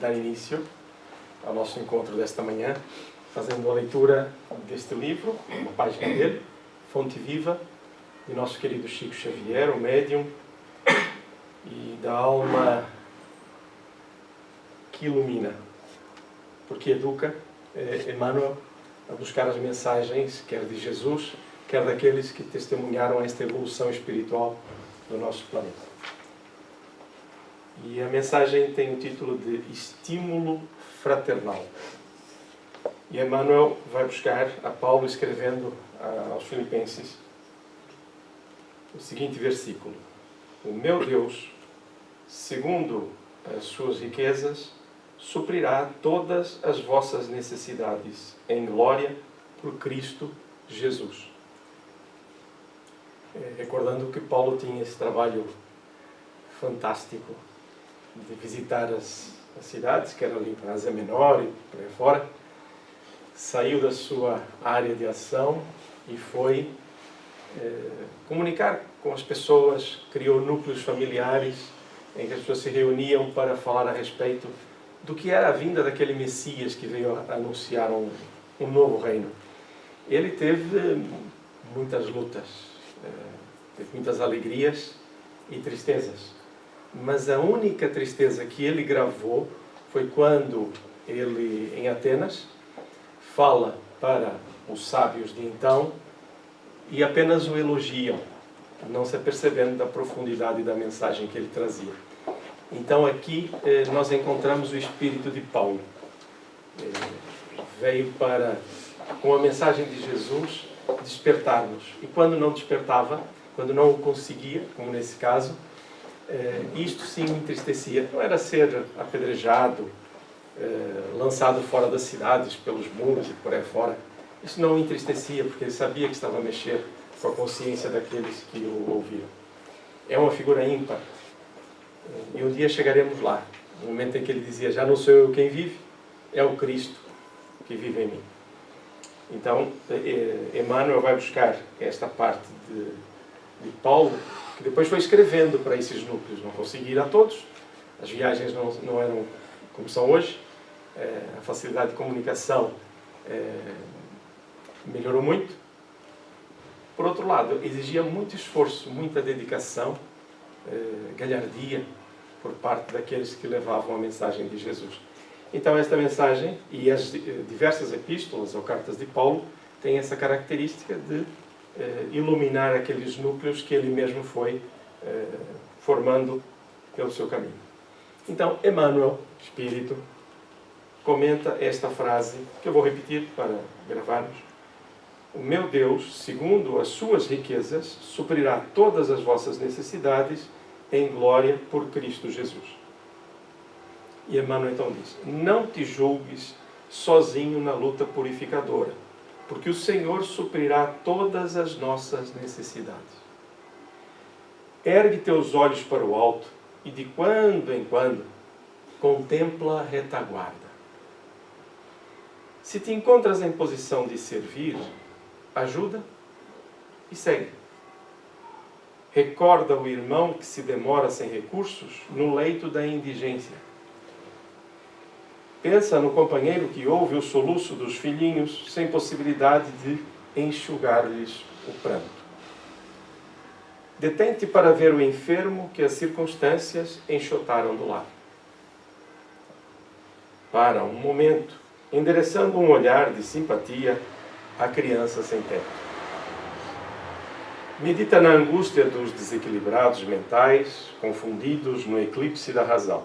dar início ao nosso encontro desta manhã, fazendo a leitura deste livro, uma página dele, Fonte Viva, de nosso querido Chico Xavier, o médium, e da alma que ilumina, porque educa Emmanuel a buscar as mensagens, quer de Jesus, quer daqueles que testemunharam esta evolução espiritual do nosso planeta. E a mensagem tem o título de Estímulo Fraternal. E Emmanuel vai buscar a Paulo escrevendo aos Filipenses o seguinte versículo: O meu Deus, segundo as suas riquezas, suprirá todas as vossas necessidades em glória por Cristo Jesus. Recordando que Paulo tinha esse trabalho fantástico de visitar as cidades, que era ali para a Ásia Menor e por aí fora, saiu da sua área de ação e foi comunicar com as pessoas, criou núcleos familiares em que as pessoas se reuniam para falar a respeito do que era a vinda daquele Messias que veio a anunciar um novo reino. Ele teve muitas lutas, teve muitas alegrias e tristezas. Mas a única tristeza que ele gravou foi quando ele, em Atenas, fala para os sábios de então e apenas o elogiam, não se apercebendo da profundidade da mensagem que ele trazia. Então aqui nós encontramos o espírito de Paulo. Veio para, com a mensagem de Jesus, despertar-nos. E quando não despertava, quando não o conseguia, como nesse caso, isto sim me entristecia. Não era ser apedrejado, lançado fora das cidades, pelos muros e por aí fora. Isso não o entristecia, porque ele sabia que estava a mexer com a consciência daqueles que o ouviam. É uma figura ímpar. E um dia chegaremos lá, no momento em que ele dizia: já não sou eu quem vive, é o Cristo que vive em mim. Então, Emmanuel vai buscar esta parte de Paulo, que depois foi escrevendo para esses núcleos. Não consegui ir a todos, as viagens não eram como são hoje, a facilidade de comunicação melhorou muito. Por outro lado, exigia muito esforço, muita dedicação, galhardia por parte daqueles que levavam a mensagem de Jesus. Então esta mensagem e as diversas epístolas ou cartas de Paulo têm essa característica de iluminar aqueles núcleos que ele mesmo foi formando pelo seu caminho. Então Emmanuel, Espírito, comenta esta frase que eu vou repetir para gravarmos: O meu Deus, segundo as suas riquezas, suprirá todas as vossas necessidades em glória por Cristo Jesus. E Emmanuel então diz: Não te julgues sozinho na luta purificadora, porque o Senhor suprirá todas as nossas necessidades. Ergue teus olhos para o alto e de quando em quando contempla a retaguarda. Se te encontras em posição de servir, ajuda e segue. Recorda o irmão que se demora sem recursos no leito da indigência. Pensa no companheiro que ouve o soluço dos filhinhos sem possibilidade de enxugar-lhes o pranto. Detente para ver o enfermo que as circunstâncias enxotaram do lar. Para um momento, endereçando um olhar de simpatia à criança sem teto. Medita na angústia dos desequilibrados mentais, confundidos no eclipse da razão.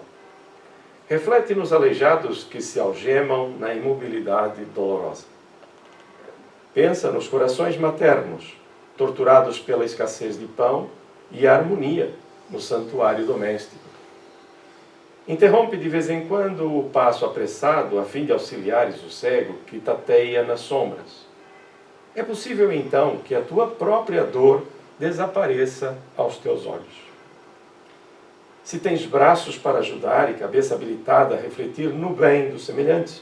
Reflete nos aleijados que se algemam na imobilidade dolorosa. Pensa nos corações maternos, torturados pela escassez de pão e a harmonia no santuário doméstico. Interrompe de vez em quando o passo apressado a fim de auxiliares o cego que tateia nas sombras. É possível então que a tua própria dor desapareça aos teus olhos. Se tens braços para ajudar e cabeça habilitada a refletir no bem dos semelhantes,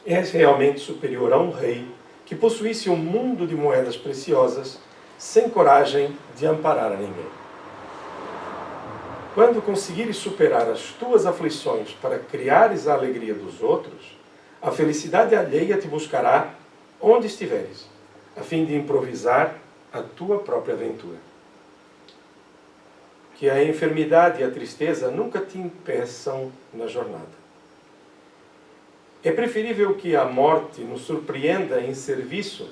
és realmente superior a um rei que possuísse um mundo de moedas preciosas sem coragem de amparar a ninguém. Quando conseguires superar as tuas aflições para criares a alegria dos outros, a felicidade alheia te buscará onde estiveres, a fim de improvisar a tua própria aventura. Que a enfermidade e a tristeza nunca te impeçam na jornada. É preferível que a morte nos surpreenda em serviço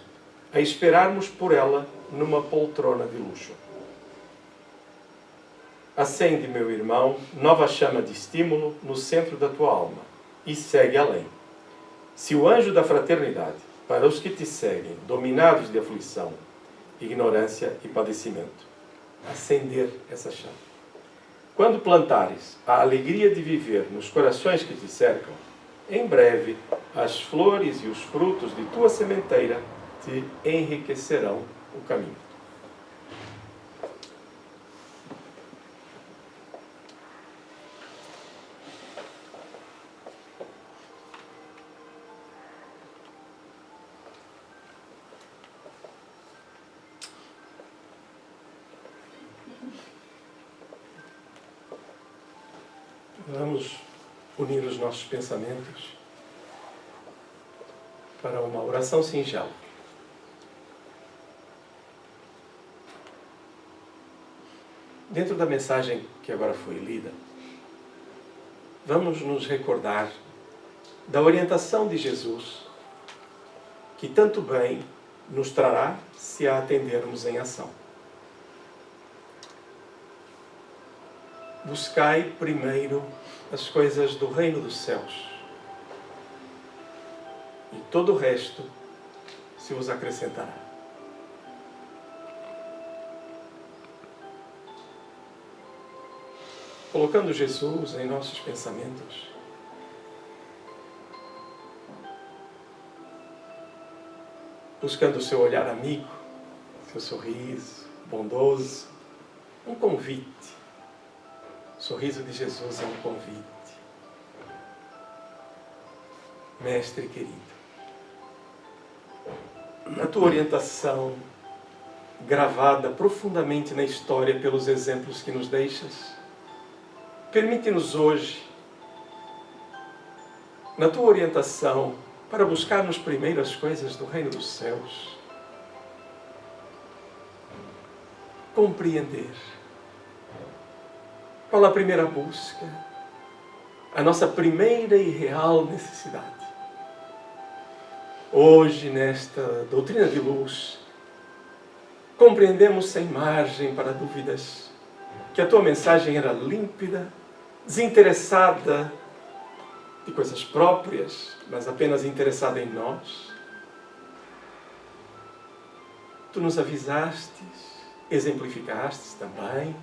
a esperarmos por ela numa poltrona de luxo. Acende, meu irmão, nova chama de estímulo no centro da tua alma e segue além. Se o anjo da fraternidade, para os que te seguem, dominados de aflição, ignorância e padecimento, acender essa chama. Quando plantares a alegria de viver nos corações que te cercam, em breve as flores e os frutos de tua sementeira te enriquecerão o caminho. Vamos unir os nossos pensamentos para uma oração singela. Dentro da mensagem que agora foi lida, vamos nos recordar da orientação de Jesus, que tanto bem nos trará se a atendermos em ação. Buscai primeiro as coisas do reino dos céus, e todo o resto se vos acrescentará. Colocando Jesus em nossos pensamentos, buscando o seu olhar amigo, seu sorriso bondoso, um convite. O sorriso de Jesus é um convite. Mestre querido, a tua orientação, gravada profundamente na história pelos exemplos que nos deixas, permite-nos hoje, na tua orientação, para buscarmos primeiro as coisas do reino dos céus, compreender qual a primeira busca, a nossa primeira e real necessidade. Hoje, nesta doutrina de luz, compreendemos sem margem para dúvidas que a tua mensagem era límpida, desinteressada de coisas próprias, mas apenas interessada em nós. Tu nos avisastes, exemplificastes também,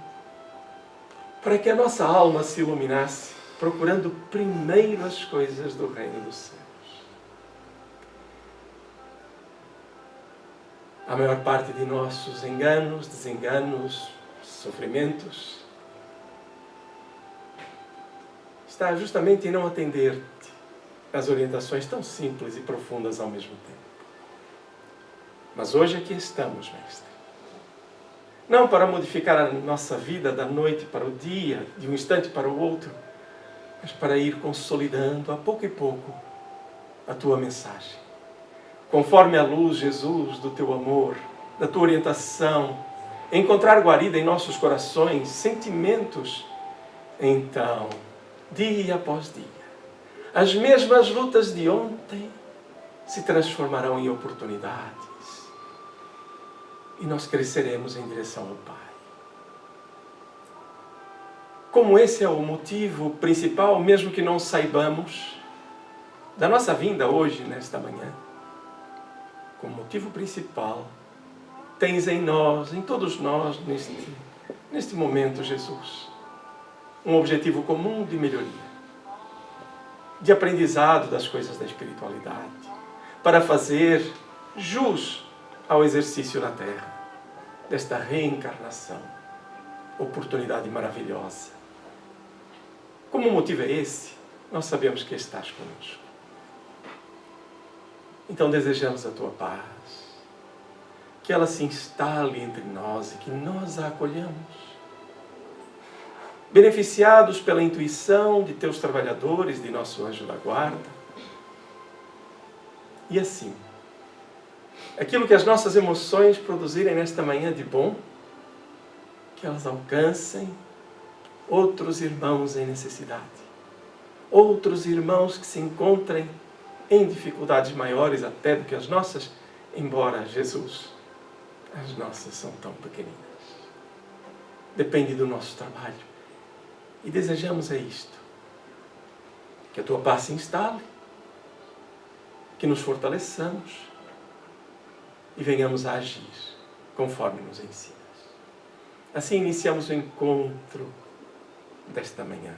para que a nossa alma se iluminasse, procurando primeiro as coisas do reino dos céus. A maior parte de nossos enganos, desenganos, sofrimentos, está justamente em não atender-te às orientações tão simples e profundas ao mesmo tempo. Mas hoje aqui estamos, Mestre. Não para modificar a nossa vida da noite para o dia, de um instante para o outro, mas para ir consolidando a pouco e pouco a tua mensagem. Conforme a luz, Jesus, do teu amor, da tua orientação, encontrar guarida em nossos corações, sentimentos, então, dia após dia, as mesmas lutas de ontem se transformarão em oportunidades e nós cresceremos em direção ao Pai. Como esse é o motivo principal, mesmo que não saibamos, da nossa vinda hoje, nesta manhã, como motivo principal, tens em nós, em todos nós, neste momento, Jesus, um objetivo comum de melhoria, de aprendizado das coisas da espiritualidade, para fazer jus ao exercício na Terra, desta reencarnação, oportunidade maravilhosa. Como o motivo é esse, nós sabemos que estás conosco. Então desejamos a tua paz, que ela se instale entre nós e que nós a acolhamos. beneficiados pela intuição de teus trabalhadores, de nosso anjo da guarda. E assim, aquilo que as nossas emoções produzirem nesta manhã de bom, que elas alcancem outros irmãos em necessidade. Outros irmãos que se encontrem em dificuldades maiores até do que as nossas, embora, Jesus, as nossas são tão pequeninas. Depende do nosso trabalho. E desejamos é isto: que a tua paz se instale, que nos fortaleçamos e venhamos a agir conforme nos ensinas. Assim iniciamos o encontro desta manhã.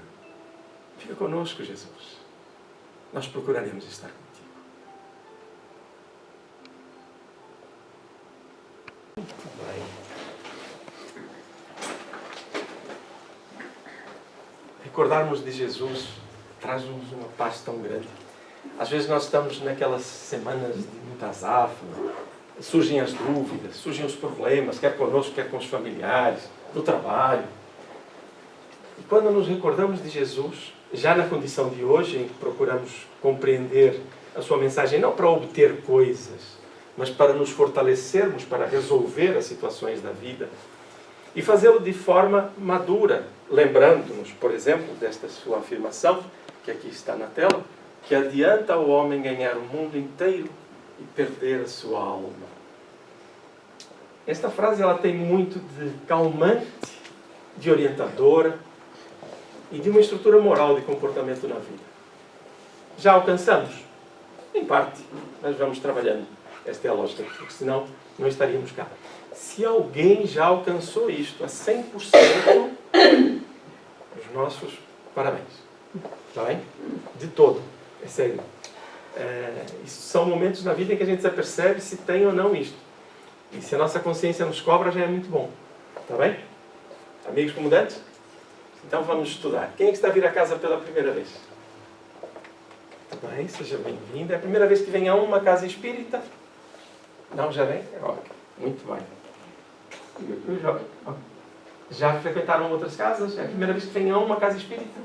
Fica conosco, Jesus. Nós procuraremos estar contigo. Muito bem. Recordarmos de Jesus traz-nos uma paz tão grande. Às vezes nós estamos naquelas semanas de muita azáfama, surgem as dúvidas, surgem os problemas, quer conosco, quer com os familiares, no trabalho. E quando nos recordamos de Jesus, já na condição de hoje, em que procuramos compreender a sua mensagem, não para obter coisas, mas para nos fortalecermos, para resolver as situações da vida, e fazê-lo de forma madura, lembrando-nos, por exemplo, desta sua afirmação, que aqui está na tela, que adianta ao homem ganhar o mundo inteiro e perder a sua alma. Esta frase ela tem muito de calmante, de orientadora e de uma estrutura moral de comportamento na vida. Já alcançamos? Em parte, mas vamos trabalhando. Esta é a lógica, porque senão não estaríamos cá. Se alguém já alcançou isto a 100%, os nossos parabéns. Está bem? De todo. É sério. Isso são momentos na vida em que a gente se apercebe se tem ou não isto. E se a nossa consciência nos cobra, já é muito bom. Está bem? Amigos comandantes? Então vamos estudar. Quem é que está a vir a casa pela primeira vez? Muito bem, seja bem-vindo. É a primeira vez que vem a uma casa espírita? Não, já vem? Muito bem. Já frequentaram outras casas? É a primeira vez que vem a uma casa espírita?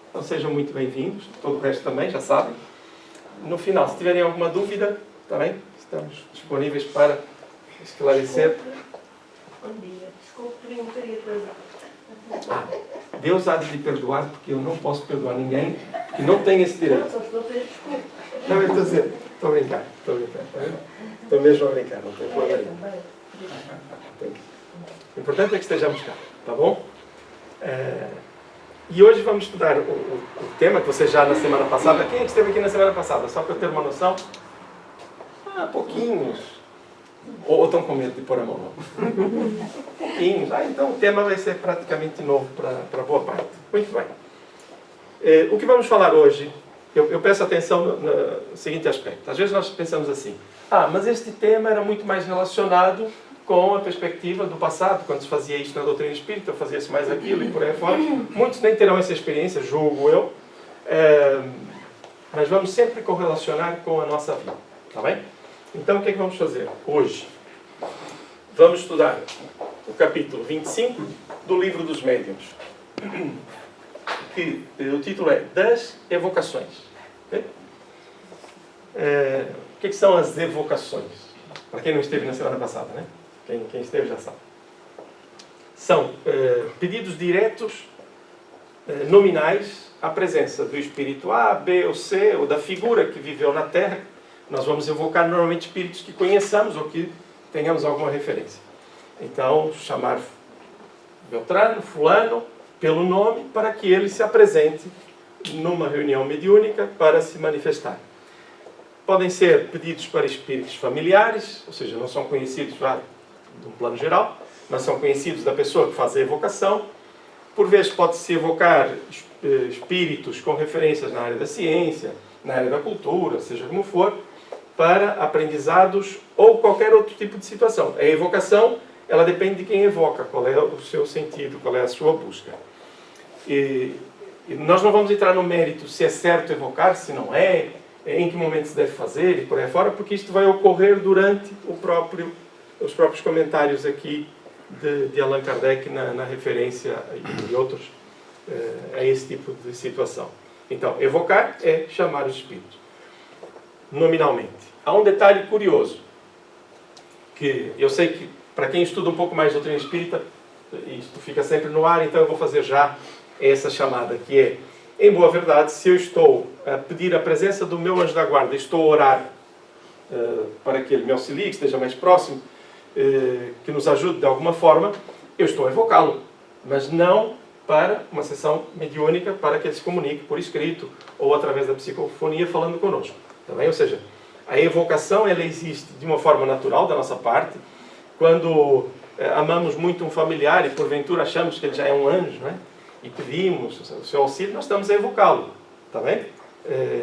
Então sejam muito bem-vindos. Todo o resto também, já sabem. No final, se tiverem alguma dúvida, está bem? Estamos disponíveis para esclarecer. Bom dia. Desculpe, por um bocadinho atrasado. Deus há de lhe perdoar, porque eu não posso perdoar ninguém que não tem esse direito. Só estou a pedir desculpa. Não, eu estou a dizer, estou a brincar. Estou mesmo a brincar, não tem problema nenhum. O importante é que estejamos cá, tá bom? E hoje vamos estudar o tema que vocês já na semana passada... Quem é que esteve aqui na semana passada? Só para eu ter uma noção. Pouquinhos. Ou estão com medo de pôr a mão? Pouquinhos. Então o tema vai ser praticamente novo para boa parte. Muito bem. O que vamos falar hoje, eu peço atenção no seguinte aspecto. Às vezes nós pensamos assim, mas este tema era muito mais relacionado com a perspectiva do passado, quando se fazia isto na doutrina espírita, fazia-se mais aquilo e por aí fora. Muitos nem terão essa experiência, julgo eu, mas vamos sempre correlacionar com a nossa vida, está bem? Então o que é que vamos fazer hoje? Vamos estudar o capítulo 25 do Livro dos Médiuns, que o título é Das Evocações. Okay? O que são as evocações? Para quem não esteve na semana passada, né? Quem esteve já sabe. São pedidos diretos, nominais, à presença do espírito A, B ou C, ou da figura que viveu na Terra. Nós vamos evocar normalmente espíritos que conheçamos ou que tenhamos alguma referência. Então, chamar Beltrano, Fulano, pelo nome, para que ele se apresente numa reunião mediúnica para se manifestar. Podem ser pedidos para espíritos familiares, ou seja, não são conhecidos já de um plano geral, mas são conhecidos da pessoa que faz a evocação. Por vezes pode-se evocar espíritos com referências na área da ciência, na área da cultura, seja como for, para aprendizados ou qualquer outro tipo de situação. A evocação, ela depende de quem evoca, qual é o seu sentido, qual é a sua busca. E nós não vamos entrar no mérito se é certo evocar, se não é, em que momento se deve fazer e por aí fora, porque isto vai ocorrer durante os próprios comentários aqui de Allan Kardec na referência e outros a esse tipo de situação. Então, evocar é chamar os espíritos. Nominalmente. Há um detalhe curioso, que eu sei que, para quem estuda um pouco mais doutrina espírita, isto fica sempre no ar, então eu vou fazer já essa chamada, que é, em boa verdade, se eu estou a pedir a presença do meu anjo da guarda, estou a orar para que ele me auxilie, que esteja mais próximo, que nos ajude de alguma forma, eu estou a evocá-lo, mas não para uma sessão mediúnica, para que ele se comunique por escrito ou através da psicofonia falando conosco. Tá bem? Ou seja, a evocação ela existe de uma forma natural da nossa parte. Quando amamos muito um familiar e porventura achamos que ele já é um anjo, não é? E pedimos o seu auxílio, nós estamos a evocá-lo. Tá bem?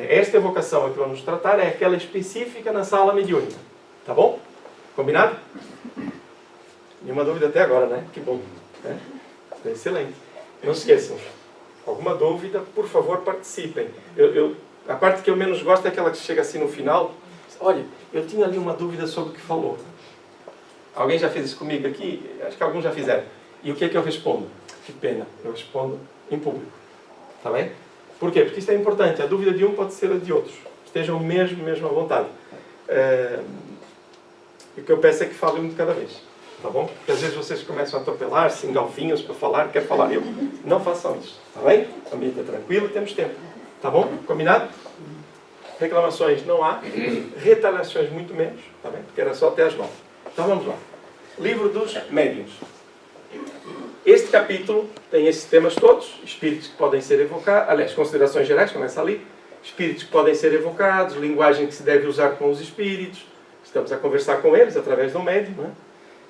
Esta evocação que vamos tratar é aquela específica na sala mediúnica. Tá bom? Combinado? Nenhuma dúvida até agora, né? Que bom. Excelente. Não se esqueçam. Alguma dúvida, por favor, participem. A parte que eu menos gosto é aquela que chega assim no final. Olha, eu tinha ali uma dúvida sobre o que falou. Alguém já fez isso comigo aqui? Acho que alguns já fizeram. E o que é que eu respondo? Que pena, eu respondo em público. Está bem? Por quê? Porque isto é importante. A dúvida de um pode ser a de outros. Estejam mesmo à vontade. E o que eu peço é que falem um de cada vez. Tá bom? Porque às vezes vocês começam a atropelar-se, engalfinhos para falar, quer falar eu. Não façam isso. Está bem? O ambiente é tranquilo, temos tempo. Tá bom? Combinado? Reclamações não há. Retaliações muito menos. Tá bem? Porque era só até às 9. Então vamos lá. Livro dos Médiuns. Este capítulo tem esses temas todos. Espíritos que podem ser evocados. Aliás, considerações gerais, começa ali. Espíritos que podem ser evocados. Linguagem que se deve usar com os espíritos. Estamos a conversar com eles através do médium, não é?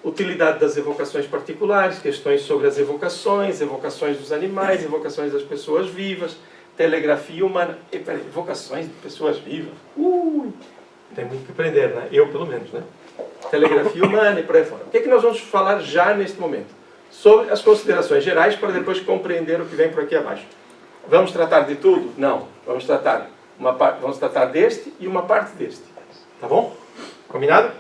Utilidade das evocações particulares. Questões sobre as evocações. Evocações dos animais. Evocações das pessoas vivas. Telegrafia humana. Evocações de pessoas vivas. Tem muito que aprender, né? Eu, pelo menos, né? Telegrafia humana e por aí fora. O que é que nós vamos falar já neste momento? Sobre as considerações gerais para depois compreender o que vem por aqui abaixo. Vamos tratar de tudo? Não. Vamos tratar deste e uma parte deste. Tá bom? Combinado?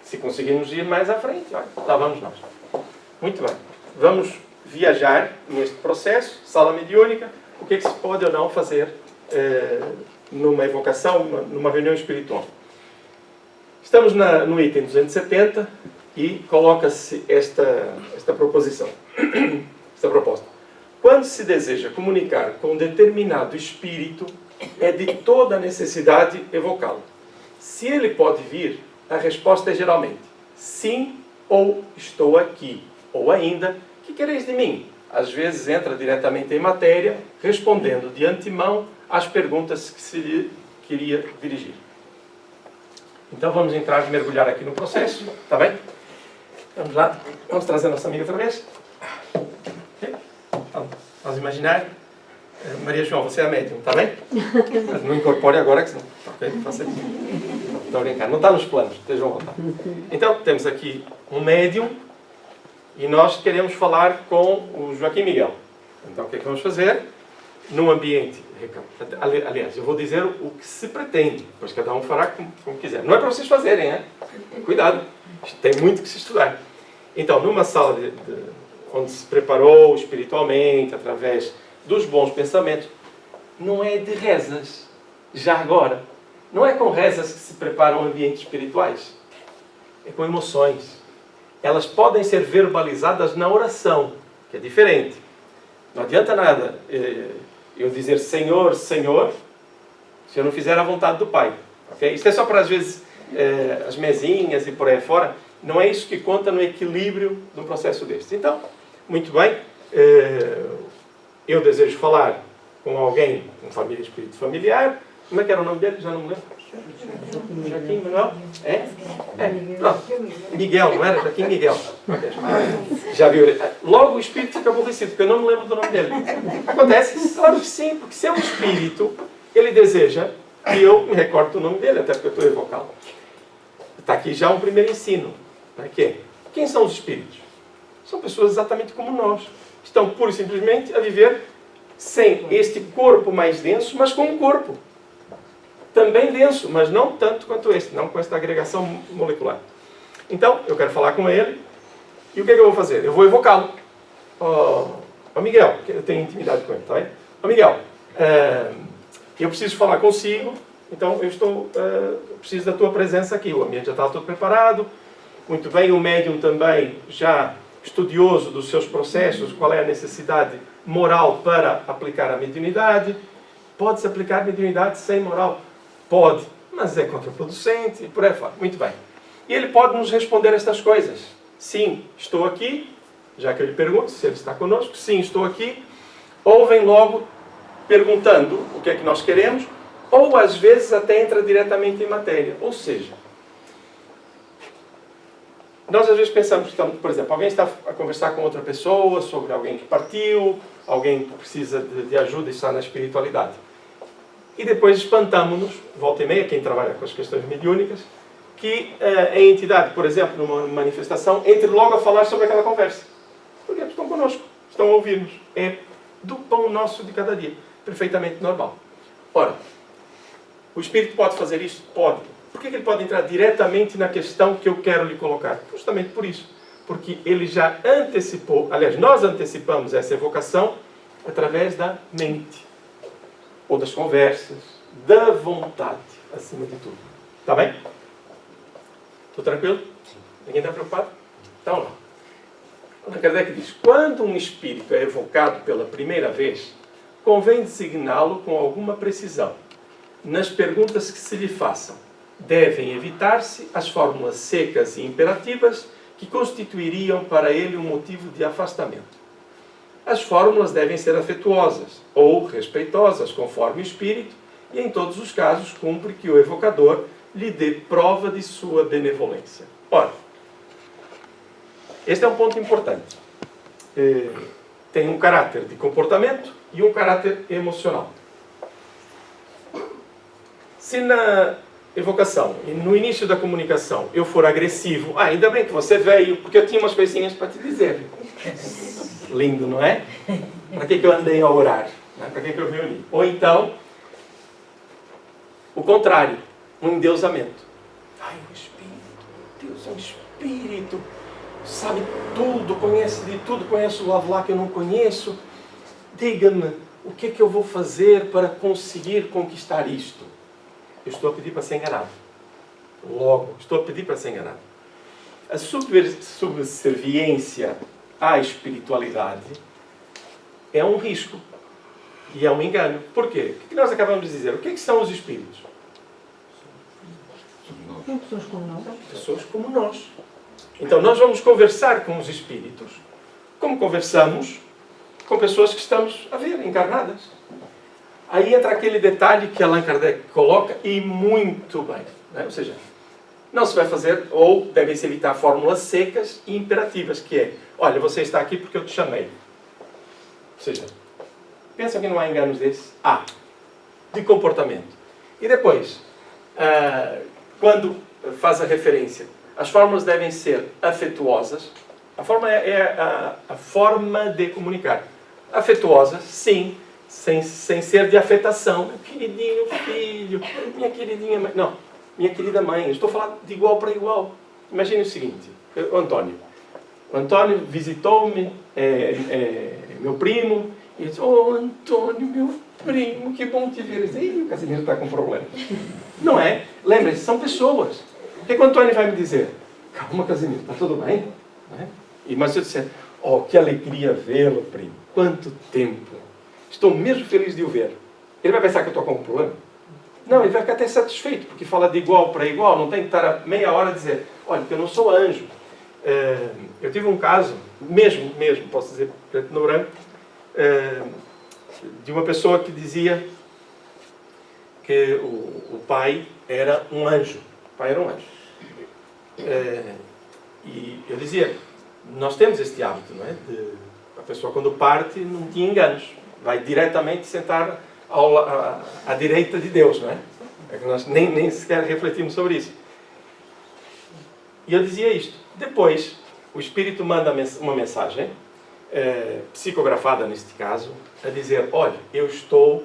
Se conseguirmos ir mais à frente, olha, lá vamos nós. Muito bem. Vamos viajar neste processo, sala mediúnica, o que é que se pode ou não fazer numa evocação, numa reunião espiritual. Estamos no item 270 e coloca-se esta proposição, esta proposta. Quando se deseja comunicar com um determinado espírito, é de toda necessidade evocá-lo. Se ele pode vir, a resposta é geralmente sim ou estou aqui, ou ainda, que quereis de mim? Às vezes entra diretamente em matéria, respondendo de antemão às perguntas que se lhe queria dirigir. Então vamos entrar e mergulhar aqui no processo, está bem? Vamos lá, vamos trazer a nossa amiga outra vez. Okay. Vamos imaginar. Maria João, você é a médium, está bem? Mas não incorpore agora, que senão... Ok, faça aqui. Estou a brincar, não está nos planos, estejam à vontade. Então, temos aqui um médium e nós queremos falar com o Joaquim Miguel. Então, o que é que vamos fazer? Num ambiente... Aliás, eu vou dizer o que se pretende, pois cada um fará como quiser. Não é para vocês fazerem, né? Cuidado, tem muito que se estudar. Então, numa sala onde se preparou espiritualmente, através dos bons pensamentos, não é de rezas, já agora. Não é com rezas que se preparam ambientes espirituais. É com emoções. Elas podem ser verbalizadas na oração, que é diferente. Não adianta nada eu dizer Senhor, Senhor, se eu não fizer a vontade do Pai. Okay? Isso é só para, às vezes, as mesinhas e por aí fora. Não é isso que conta no equilíbrio de um processo deste. Então, muito bem, eu desejo falar com alguém, com família, espírito familiar. Como é que era o nome dele? Já não me lembro. Joaquim Manuel? Pronto. Miguel, não era? Joaquim Miguel. Okay. Já viu? Logo o espírito fica aborrecido, porque eu não me lembro do nome dele. Acontece? Claro que sim, porque se é um espírito, ele deseja que eu me recorde do nome dele, até porque eu estou a evocá-lo. Está aqui já um primeiro ensino. Quem são os espíritos? São pessoas exatamente como nós. Estão pura e simplesmente a viver sem este corpo mais denso, mas com um corpo também denso, mas não tanto quanto este, não com esta agregação molecular. Então, eu quero falar com ele, e o que é que eu vou fazer? Eu vou evocá-lo. Oh, Ó Miguel, eu tenho intimidade com ele, está bem? Ó Miguel, eu preciso falar consigo, então eu preciso da tua presença aqui. O ambiente já está todo preparado, muito bem, o médium também já estudioso dos seus processos, qual é a necessidade moral para aplicar a mediunidade. Pode-se aplicar mediunidade sem moral? Pode, mas é contraproducente e por aí fora. Muito bem. E ele pode nos responder estas coisas. Sim, estou aqui, já que eu lhe pergunto se ele está conosco. Sim, estou aqui. Ou vem logo perguntando o que é que nós queremos, ou às vezes até entra diretamente em matéria. Ou seja, nós às vezes pensamos que estamos, por exemplo, alguém está a conversar com outra pessoa sobre alguém que partiu, alguém que precisa de ajuda e está na espiritualidade. E depois espantamos-nos, volta e meia, quem trabalha com as questões mediúnicas, que a entidade, por exemplo, numa manifestação, entre logo a falar sobre aquela conversa. Porque estão connosco, estão a ouvir-nos. É do pão nosso de cada dia. Perfeitamente normal. Ora, o espírito pode fazer isto? Pode. Por que ele pode entrar diretamente na questão que eu quero lhe colocar? Justamente por isso. Porque ele já antecipou, aliás, nós antecipamos essa evocação através da mente. Ou das conversas, da vontade, acima de tudo. Está bem? Estou tranquilo? Ninguém está preocupado? Então lá. Allan Kardec diz, quando um espírito é evocado pela primeira vez, convém designá-lo com alguma precisão. Nas perguntas que se lhe façam, devem evitar-se as fórmulas secas e imperativas que constituiriam para ele um motivo de afastamento. As fórmulas devem ser afetuosas ou respeitosas, conforme o espírito, e em todos os casos cumpre que o evocador lhe dê prova de sua benevolência. Ora, este é um ponto importante. Tem um caráter de comportamento e um caráter emocional. Se na evocação e no início da comunicação eu for agressivo, ainda bem que você veio, porque eu tinha umas coisinhas para te dizer. Lindo, não é? Para que eu andei a orar? Para que eu reuni? Ou então, o contrário, um endeusamento. Ai, o Espírito, Deus é um Espírito, sabe tudo, conhece de tudo, conhece o lado lá que eu não conheço. Diga-me, o que é que eu vou fazer para conseguir conquistar isto? Eu estou a pedir para ser enganado. Logo, estou a pedir para ser enganado. A subserviência à espiritualidade é um risco e é um engano. Por quê? O que nós acabamos de dizer? O que é que são os espíritos? São pessoas como nós. Pessoas como nós. Então nós vamos conversar com os espíritos como conversamos com pessoas que estamos a ver, encarnadas. Aí entra aquele detalhe que Allan Kardec coloca, e muito bem. Né? Ou seja, não se vai fazer, ou devem-se evitar fórmulas secas e imperativas, que é, olha, você está aqui porque eu te chamei. Ou seja, pensa que não há enganos desses? Há. De comportamento. E depois, quando faz a referência, as fórmulas devem ser afetuosas. A forma é a forma de comunicar. Afetuosas, sim, sem ser de afetação. Meu queridinho filho, minha queridinha mãe. Não, minha querida mãe. Eu estou a falar de igual para igual. Imagine o seguinte, o Antônio. O Antônio visitou-me, meu primo, e disse, oh Antônio, meu primo, que bom te ver. E o Casimiro está com problema. Não é? Lembre-se, são pessoas. O que o Antônio vai me dizer? Calma, Casimiro, está tudo bem? Não é? Mas se eu disser, oh, que alegria vê-lo, primo. Quanto tempo. Estou mesmo feliz de o ver. Ele vai pensar que eu estou com um problema? Não, ele vai ficar até satisfeito, porque fala de igual para igual, não tem que estar a meia hora a dizer, olha, que eu não sou anjo. Eu tive um caso, mesmo, posso dizer, preto no branco, de uma pessoa que dizia que o pai era um anjo. O pai era um anjo. E eu dizia, nós temos este hábito, não é? A pessoa quando parte não tinha enganos. Vai diretamente sentar à direita de Deus, não é? É que nós nem sequer refletimos sobre isso. E eu dizia isto. Depois, o Espírito manda uma mensagem, psicografada neste caso, a dizer, olha, eu estou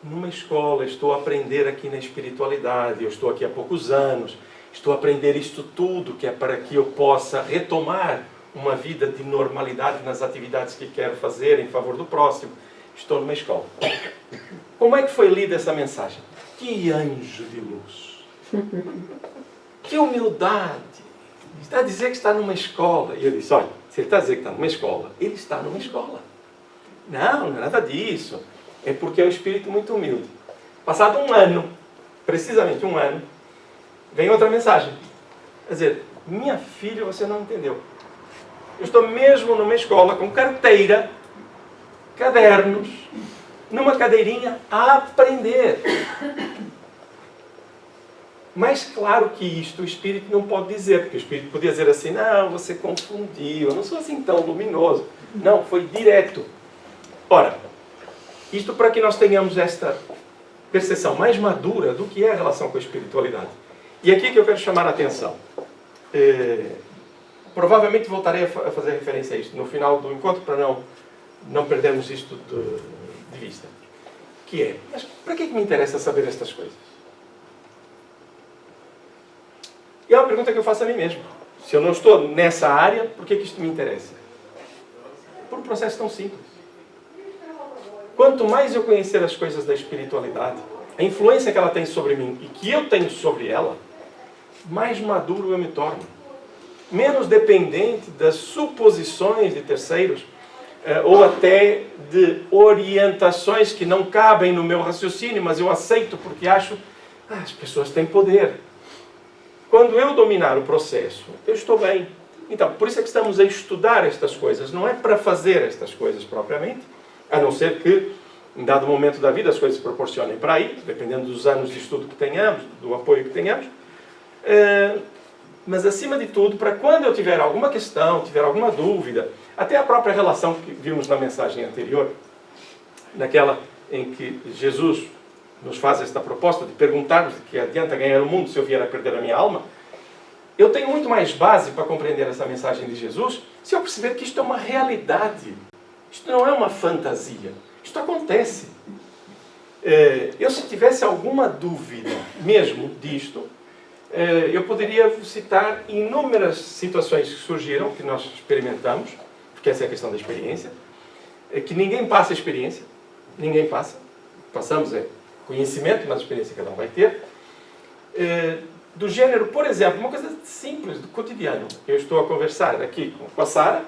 numa escola, estou a aprender aqui na espiritualidade, eu estou aqui há poucos anos, estou a aprender isto tudo, que é para que eu possa retomar uma vida de normalidade nas atividades que quero fazer em favor do próximo. Estou numa escola. Como é que foi lida essa mensagem? Que anjo de luz! Que humildade! Está a dizer que está numa escola. E eu disse, olha, se ele está a dizer que está numa escola, ele está numa escola. Não, não é nada disso. É porque é um espírito muito humilde. Passado um ano, precisamente um ano, vem outra mensagem. Quer dizer, minha filha, você não entendeu. Eu estou mesmo numa escola com carteira, cadernos, numa cadeirinha a aprender. Mas claro que isto o Espírito não pode dizer, porque o Espírito podia dizer assim, não, você confundiu, eu não sou assim tão luminoso. Não, foi direto. Ora, isto para que nós tenhamos esta percepção mais madura do que é a relação com a espiritualidade. E aqui que eu quero chamar a atenção. Provavelmente voltarei a fazer referência a isto no final do encontro, para não perdermos isto de vista. Que é, mas para que me interessa saber estas coisas? E é uma pergunta que eu faço a mim mesmo. Se eu não estou nessa área, por que isto me interessa? Por um processo tão simples. Quanto mais eu conhecer as coisas da espiritualidade, a influência que ela tem sobre mim e que eu tenho sobre ela, mais maduro eu me torno. Menos dependente das suposições de terceiros, ou até de orientações que não cabem no meu raciocínio, mas eu aceito porque acho, as pessoas têm poder. Quando eu dominar o processo, eu estou bem. Então, por isso é que estamos a estudar estas coisas. Não é para fazer estas coisas propriamente, a não ser que, em dado momento da vida, as coisas se proporcionem para aí, dependendo dos anos de estudo que tenhamos, do apoio que tenhamos. Mas, acima de tudo, para quando eu tiver alguma questão, tiver alguma dúvida, até a própria relação que vimos na mensagem anterior, naquela em que Jesus nos faz esta proposta de perguntar-nos de que adianta ganhar o mundo se eu vier a perder a minha alma, eu tenho muito mais base para compreender essa mensagem de Jesus se eu perceber que isto é uma realidade. Isto não é uma fantasia. Isto acontece. Eu, se tivesse alguma dúvida mesmo disto, eu poderia citar inúmeras situações que surgiram, que nós experimentamos, porque essa é a questão da experiência, que ninguém passa a experiência, ninguém passa. Passamos conhecimento, mas a experiência cada um vai ter. Do gênero, por exemplo, uma coisa simples, do cotidiano. Eu estou a conversar aqui com a Sara,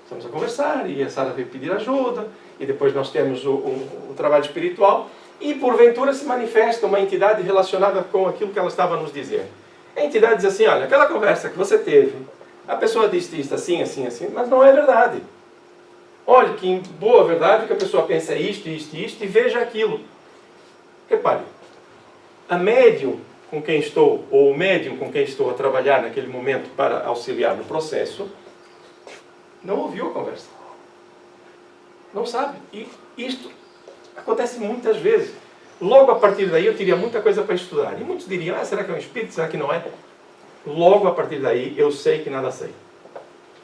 estamos a conversar, e a Sara veio pedir ajuda, e depois nós temos o trabalho espiritual, e porventura se manifesta uma entidade relacionada com aquilo que ela estava a nos dizer. A entidade diz assim, olha, aquela conversa que você teve, a pessoa disse isto assim, assim, assim, mas não é verdade. Olha, que em boa verdade que a pessoa pensa isto, isto, isto, e veja aquilo. Repare, a médium com quem estou, ou o médium com quem estou a trabalhar naquele momento para auxiliar no processo, não ouviu a conversa. Não sabe. E isto acontece muitas vezes. Logo a partir daí eu teria muita coisa para estudar. E muitos diriam, será que é um espírito? Será que não é? Logo a partir daí eu sei que nada sei.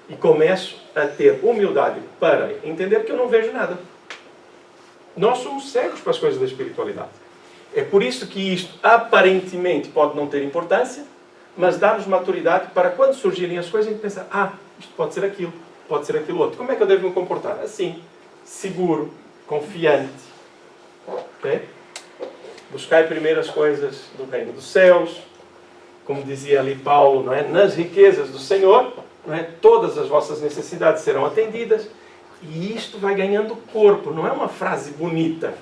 E começo a ter humildade para entender que eu não vejo nada. Nós somos cegos para as coisas da espiritualidade. É por isso que isto aparentemente pode não ter importância, mas dá-nos maturidade para quando surgirem as coisas a gente pensar, isto pode ser aquilo outro. Como é que eu devo me comportar? Assim, seguro, confiante. Okay? Buscai primeiro as coisas do reino dos céus, como dizia ali Paulo, não é? Nas riquezas do Senhor, não é? Todas as vossas necessidades serão atendidas, e isto vai ganhando corpo, não é uma frase bonita,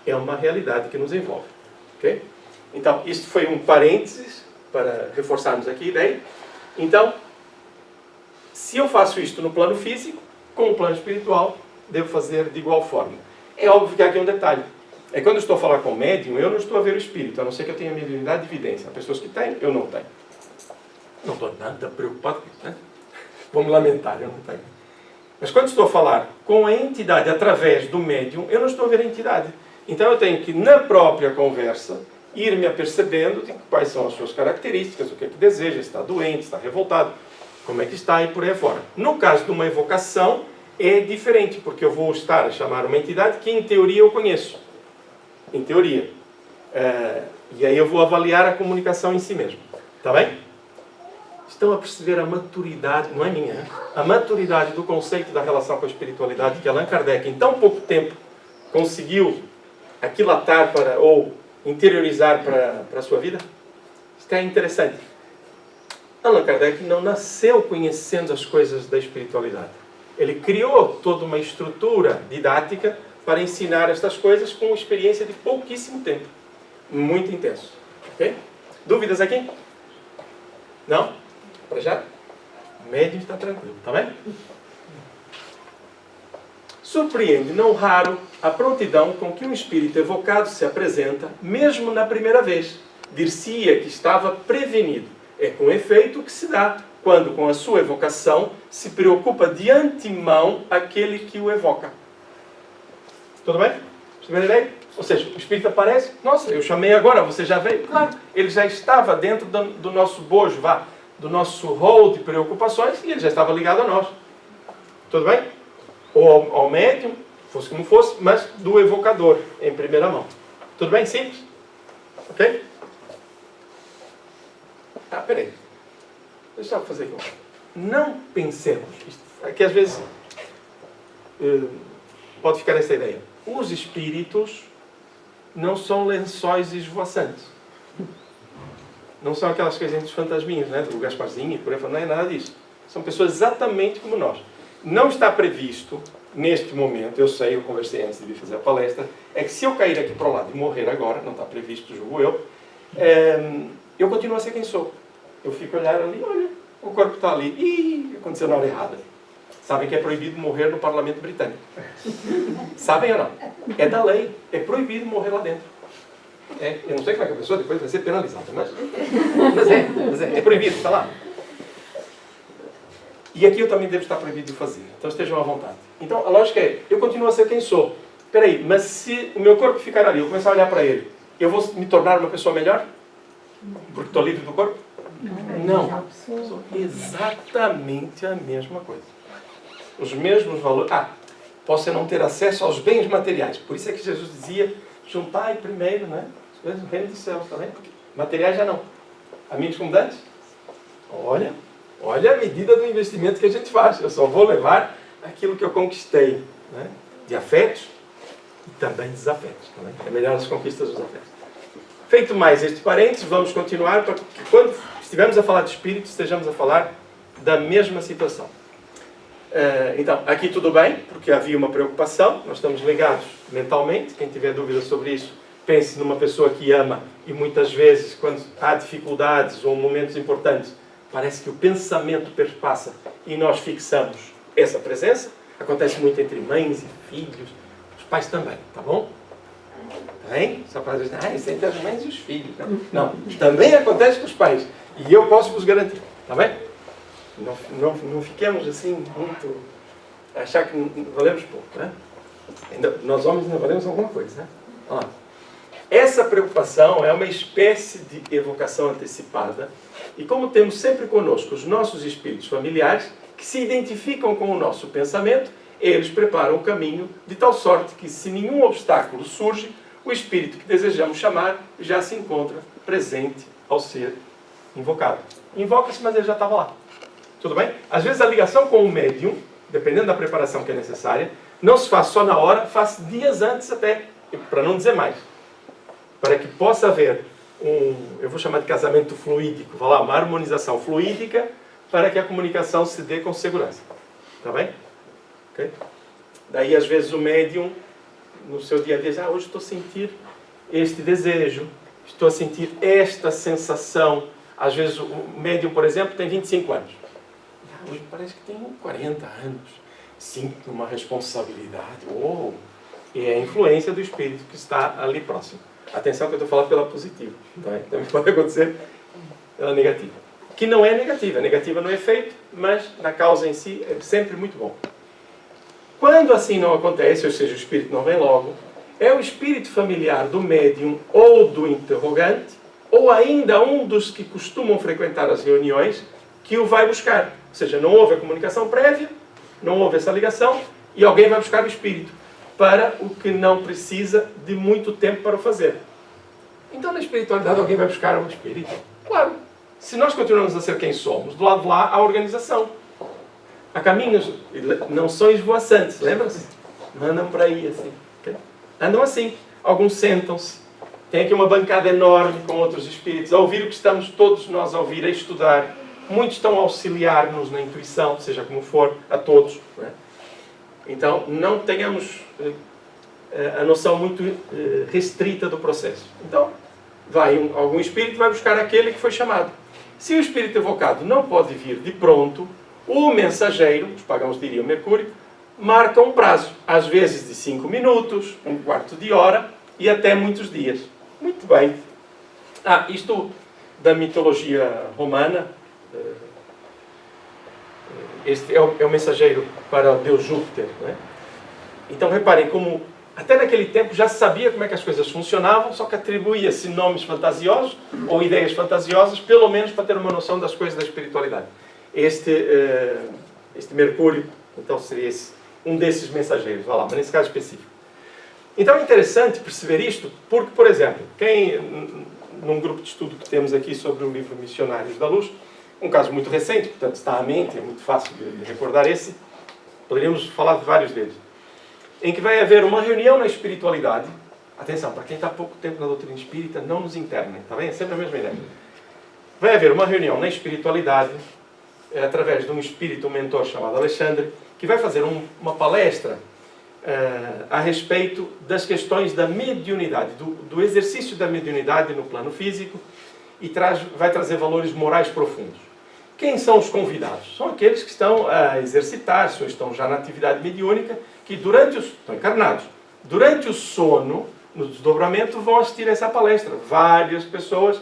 é uma realidade que nos envolve. Okay? Então, isto foi um parênteses para reforçarmos aqui a ideia. Então, se eu faço isto no plano físico, com o plano espiritual, devo fazer de igual forma. É óbvio que há aqui um detalhe. É quando eu estou a falar com o médium, eu não estou a ver o espírito, a não ser que eu tenha mediunidade de evidência. Há pessoas que têm, eu não tenho. Não estou nada preocupado com isso, né? Vou me lamentar, eu não tenho. Mas quando estou a falar com a entidade através do médium, eu não estou a ver a entidade. Então eu tenho que, na própria conversa, ir me apercebendo de quais são as suas características, o que é que deseja, está doente, está revoltado, como é que está e por aí fora. No caso de uma evocação, é diferente, porque eu vou estar a chamar uma entidade que, em teoria, eu conheço. Em teoria. E aí eu vou avaliar a comunicação em si mesmo. Está bem? estão a perceber a maturidade, não é minha, a maturidade do conceito da relação com a espiritualidade que Allan Kardec em tão pouco tempo conseguiu aquilatar ou interiorizar para a sua vida? Isto é interessante. Allan Kardec não nasceu conhecendo as coisas da espiritualidade. Ele criou toda uma estrutura didática para ensinar estas coisas com experiência de pouquíssimo tempo. Muito intenso. Ok? Dúvidas aqui? Não? Para já? O médium está tranquilo, está bem? Surpreende, não raro, a prontidão com que um espírito evocado se apresenta, mesmo na primeira vez. Dir-se-ia que estava prevenido. É com efeito que se dá quando, com a sua evocação, se preocupa de antemão aquele que o evoca. Tudo bem? Primeira ideia? Ou seja, o espírito aparece, nossa, eu chamei agora, você já veio? Claro, ele já estava dentro do nosso bojo, do nosso rol de preocupações, e ele já estava ligado a nós. Tudo bem? Ou ao médium, fosse como fosse, mas do evocador, em primeira mão. Tudo bem? Simples? Ok? Peraí. Deixa eu fazer aqui. Não pensemos. Aqui às vezes pode ficar essa ideia. Os espíritos não são lençóis esvoaçantes. Não são aquelas coisinhas dos fantasminhas, né? Do Gasparzinho, por aí, não é nada disso. São pessoas exatamente como nós. Não está previsto, neste momento, eu sei, eu conversei antes de vir fazer a palestra, é que se eu cair aqui para o lado e morrer agora, não está previsto, julgo eu continuo a ser quem sou. Eu fico a olhar ali, olha, o corpo está ali. Ih, aconteceu na hora errada. Sabem que é proibido morrer no Parlamento Britânico. Sabem ou não? É da lei. É proibido morrer lá dentro. Eu não sei como é que a pessoa depois vai ser penalizada, mas é proibido, está lá. E aqui eu também devo estar proibido de fazer. Então estejam à vontade. Então a lógica é, eu continuo a ser quem sou. Espera aí, mas se o meu corpo ficar ali, eu começar a olhar para ele, eu vou me tornar uma pessoa melhor? Porque estou livre do corpo? Não. Sou exatamente a mesma coisa. Os mesmos valores. Posso não ter acesso aos bens materiais. Por isso é que Jesus dizia, juntai primeiro, né? As coisas do reino dos céus, está bem? Materiais já não. Amigos como dantes? Olha a medida do investimento que a gente faz. Eu só vou levar aquilo que eu conquistei, né? De afetos e também desafetos. Tá bem? É melhor as conquistas dos afetos. Feito mais este parênteses, vamos continuar para que quando estivermos a falar de espírito, estejamos a falar da mesma situação. Então, aqui tudo bem, porque havia uma preocupação, nós estamos ligados mentalmente. Quem tiver dúvidas sobre isso, pense numa pessoa que ama e muitas vezes, quando há dificuldades ou momentos importantes, parece que o pensamento perpassa e nós fixamos essa presença. Acontece muito entre mães e filhos, os pais também, tá bom? Bem? Só para dizer, isso é entre as mães e os filhos. Não, também acontece com os pais. E eu posso vos garantir, tá bem? Não fiquemos assim muito achar que valemos pouco, né? Nós homens não valemos alguma coisa, né? Essa preocupação é uma espécie de evocação antecipada, e como temos sempre conosco os nossos espíritos familiares que se identificam com o nosso pensamento, eles preparam o caminho de tal sorte que, se nenhum obstáculo surge, o espírito que desejamos chamar já se encontra presente ao ser invocado. Invoca-se, mas ele já estava lá. Tudo bem? Às vezes a ligação com o médium, dependendo da preparação que é necessária, não se faz só na hora, faz dias antes até, para não dizer mais. Para que possa haver eu vou chamar de casamento fluídico, uma harmonização fluídica, para que a comunicação se dê com segurança. Está bem? Okay? Daí às vezes o médium, no seu dia a dia, diz, hoje estou a sentir este desejo, estou a sentir esta sensação. Às vezes o médium, por exemplo, tem 25 anos. Hoje parece que tem 40 anos. Sinto uma responsabilidade. E é a influência do espírito que está ali próximo. Atenção que eu estou falando pela positiva. Tá? Também pode acontecer pela negativa. Que não é negativa. Negativa no efeito, mas na causa em si é sempre muito bom. Quando assim não acontece, ou seja, o espírito não vem logo, é o espírito familiar do médium ou do interrogante, ou ainda um dos que costumam frequentar as reuniões, que o vai buscar. Ou seja, não houve a comunicação prévia, não houve essa ligação, e alguém vai buscar o espírito, para o que não precisa de muito tempo para o fazer. Então, na espiritualidade, alguém vai buscar um espírito? Claro. se nós continuamos a ser quem somos, do lado de lá há organização. Há caminhos, não são esvoaçantes, lembra-se? Não andam por aí assim. Okay? Andam assim. Alguns sentam-se. Tem aqui uma bancada enorme com outros espíritos, a ouvir o que estamos todos nós a ouvir, a estudar. Muitos estão a auxiliar-nos na intuição, seja como for, a todos. Não é? Então, não tenhamos a noção muito restrita do processo. Então, algum espírito vai buscar aquele que foi chamado. Se o espírito evocado não pode vir de pronto, o mensageiro, os pagãos diriam Mercúrio, marca um prazo, às vezes de 5 minutos, um quarto de hora e até muitos dias. Muito bem. Isto da mitologia romana, este é o mensageiro para o deus Júpiter. Não é? Então reparem como até naquele tempo já se sabia como é que as coisas funcionavam, só que atribuía-se nomes fantasiosos ou ideias fantasiosas, pelo menos para ter uma noção das coisas da espiritualidade. Este Mercúrio, então seria um desses mensageiros, vai lá, mas nesse caso específico. Então é interessante perceber isto, porque, por exemplo, num grupo de estudo que temos aqui sobre o livro Missionários da Luz, um caso muito recente, portanto está à mente, é muito fácil de recordar esse, poderíamos falar de vários deles, em que vai haver uma reunião na espiritualidade. Atenção, para quem está há pouco tempo na doutrina espírita, não nos internem, está bem? É sempre a mesma ideia. Vai haver uma reunião na espiritualidade, através de um espírito, um mentor chamado Alexandre, que vai fazer uma palestra a respeito das questões da mediunidade, do exercício da mediunidade no plano físico, e vai trazer valores morais profundos. Quem são os convidados? São aqueles que estão a exercitar-se ou estão já na atividade mediúnica, que estão encarnados. Durante o sono, no desdobramento, vão assistir a essa palestra. Várias pessoas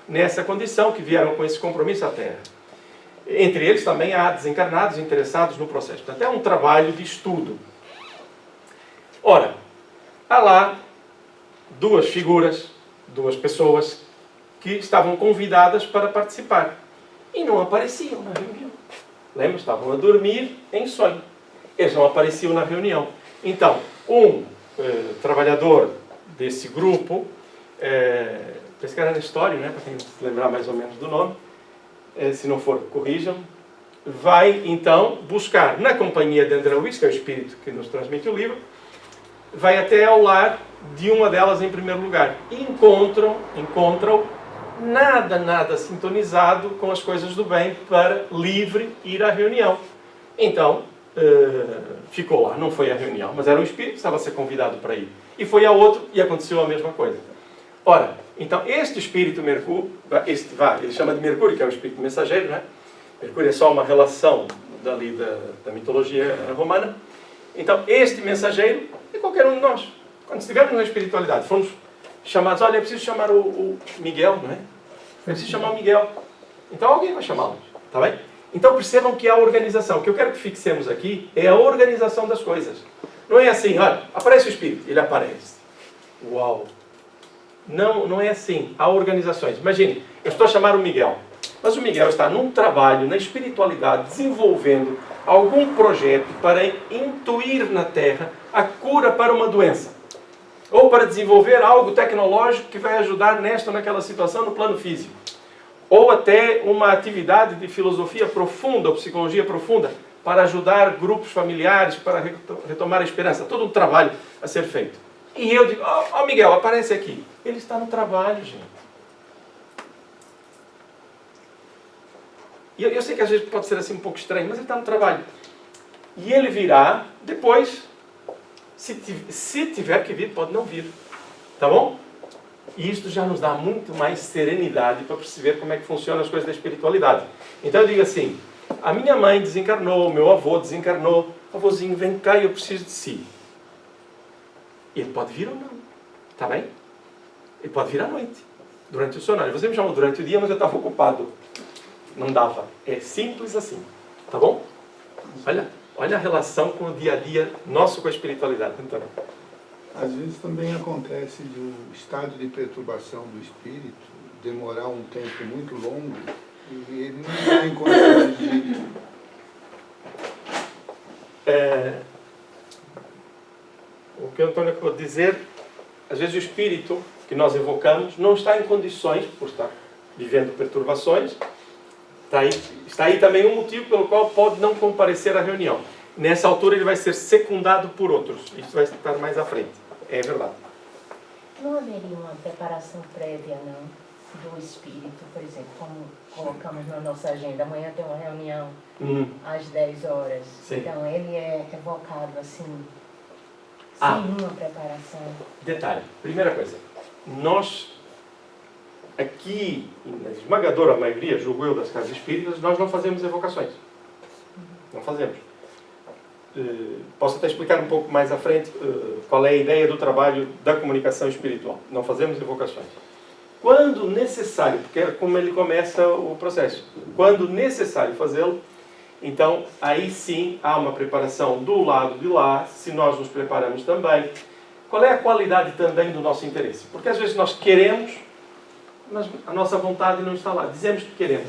nessa condição que vieram com esse compromisso à Terra. Entre eles também há desencarnados interessados no processo. Portanto, é um trabalho de estudo. Ora, há lá duas figuras, duas pessoas que estavam convidadas para participar. E não apareciam na reunião. Lembra? Estavam a dormir em sonho. Eles não apareciam na reunião. Então, um trabalhador desse grupo, penso que era Nestório, né? Para quem se lembrar mais ou menos do nome, se não for, corrijam, vai então buscar, na companhia de André Luiz, que é o espírito que nos transmite o livro, vai até ao lar de uma delas em primeiro lugar. E encontram nada sintonizado com as coisas do bem para livre ir à reunião. Então, ficou lá, não foi à reunião, mas era um espírito que estava a ser convidado para ir. E foi a outro e aconteceu a mesma coisa. Ora, então este espírito Mercúrio, ele chama de Mercúrio, que é o espírito mensageiro, né? Mercúrio é só uma relação da mitologia romana. Então, este mensageiro é qualquer um de nós. Quando estivermos na espiritualidade, fomos chamados, olha, é preciso chamar o Miguel, não é? É preciso chamar o Miguel. Então alguém vai chamá-lo, está bem? Então percebam que há organização. O que eu quero que fixemos aqui é a organização das coisas. Não é assim, olha, aparece o espírito, ele aparece. Uau! Não é assim. Há organizações. Imagine, eu estou a chamar o Miguel, mas o Miguel está num trabalho na espiritualidade, desenvolvendo algum projeto para intuir na Terra a cura para uma doença. Ou para desenvolver algo tecnológico que vai ajudar nesta ou naquela situação no plano físico. Ou até uma atividade de filosofia profunda, ou psicologia profunda, para ajudar grupos familiares, para retomar a esperança. Todo um trabalho a ser feito. E eu digo, Miguel, aparece aqui. Ele está no trabalho, gente. E eu sei que às vezes pode ser assim um pouco estranho, mas ele está no trabalho. E ele virá depois, se tiver que vir, pode não vir. Tá bom? E isto já nos dá muito mais serenidade para perceber como é que funcionam as coisas da espiritualidade. Então eu digo assim, a minha mãe desencarnou, meu avô desencarnou, avôzinho, vem cá e eu preciso de si. Ele pode vir ou não. Está bem? Ele pode vir à noite, durante o sono. Você me chamou durante o dia, mas eu estava ocupado. Não dava. É simples assim. Tá bom? Olha a relação com o dia a dia nosso com a espiritualidade. Então, às vezes também acontece de um estado de perturbação do espírito demorar um tempo muito longo e ele não está em condições de... O que o Antônio acabou de dizer, às vezes o espírito que nós evocamos não está em condições, por estar vivendo perturbações, está aí também um motivo pelo qual pode não comparecer à reunião. Nessa altura ele vai ser secundado por outros. Isso vai estar mais à frente. É verdade. Não haveria uma preparação prévia, não? Do espírito, por exemplo, como colocamos na nossa agenda. Amanhã tem uma reunião às 10 horas. Sim. Então ele é evocado assim, Ah. sem uma preparação. Detalhe. Primeira coisa. Nós, aqui, na esmagadora maioria, julgo eu, das casas espíritas, nós não fazemos evocações. Não fazemos. Posso até explicar um pouco mais à frente qual é a ideia do trabalho da comunicação espiritual. Não fazemos evocações. Quando necessário, porque é como ele começa o processo, quando necessário fazê-lo, então aí sim há uma preparação do lado de lá, se nós nos preparamos também. Qual é a qualidade também do nosso interesse? Porque às vezes nós queremos, mas a nossa vontade não está lá. Dizemos que queremos.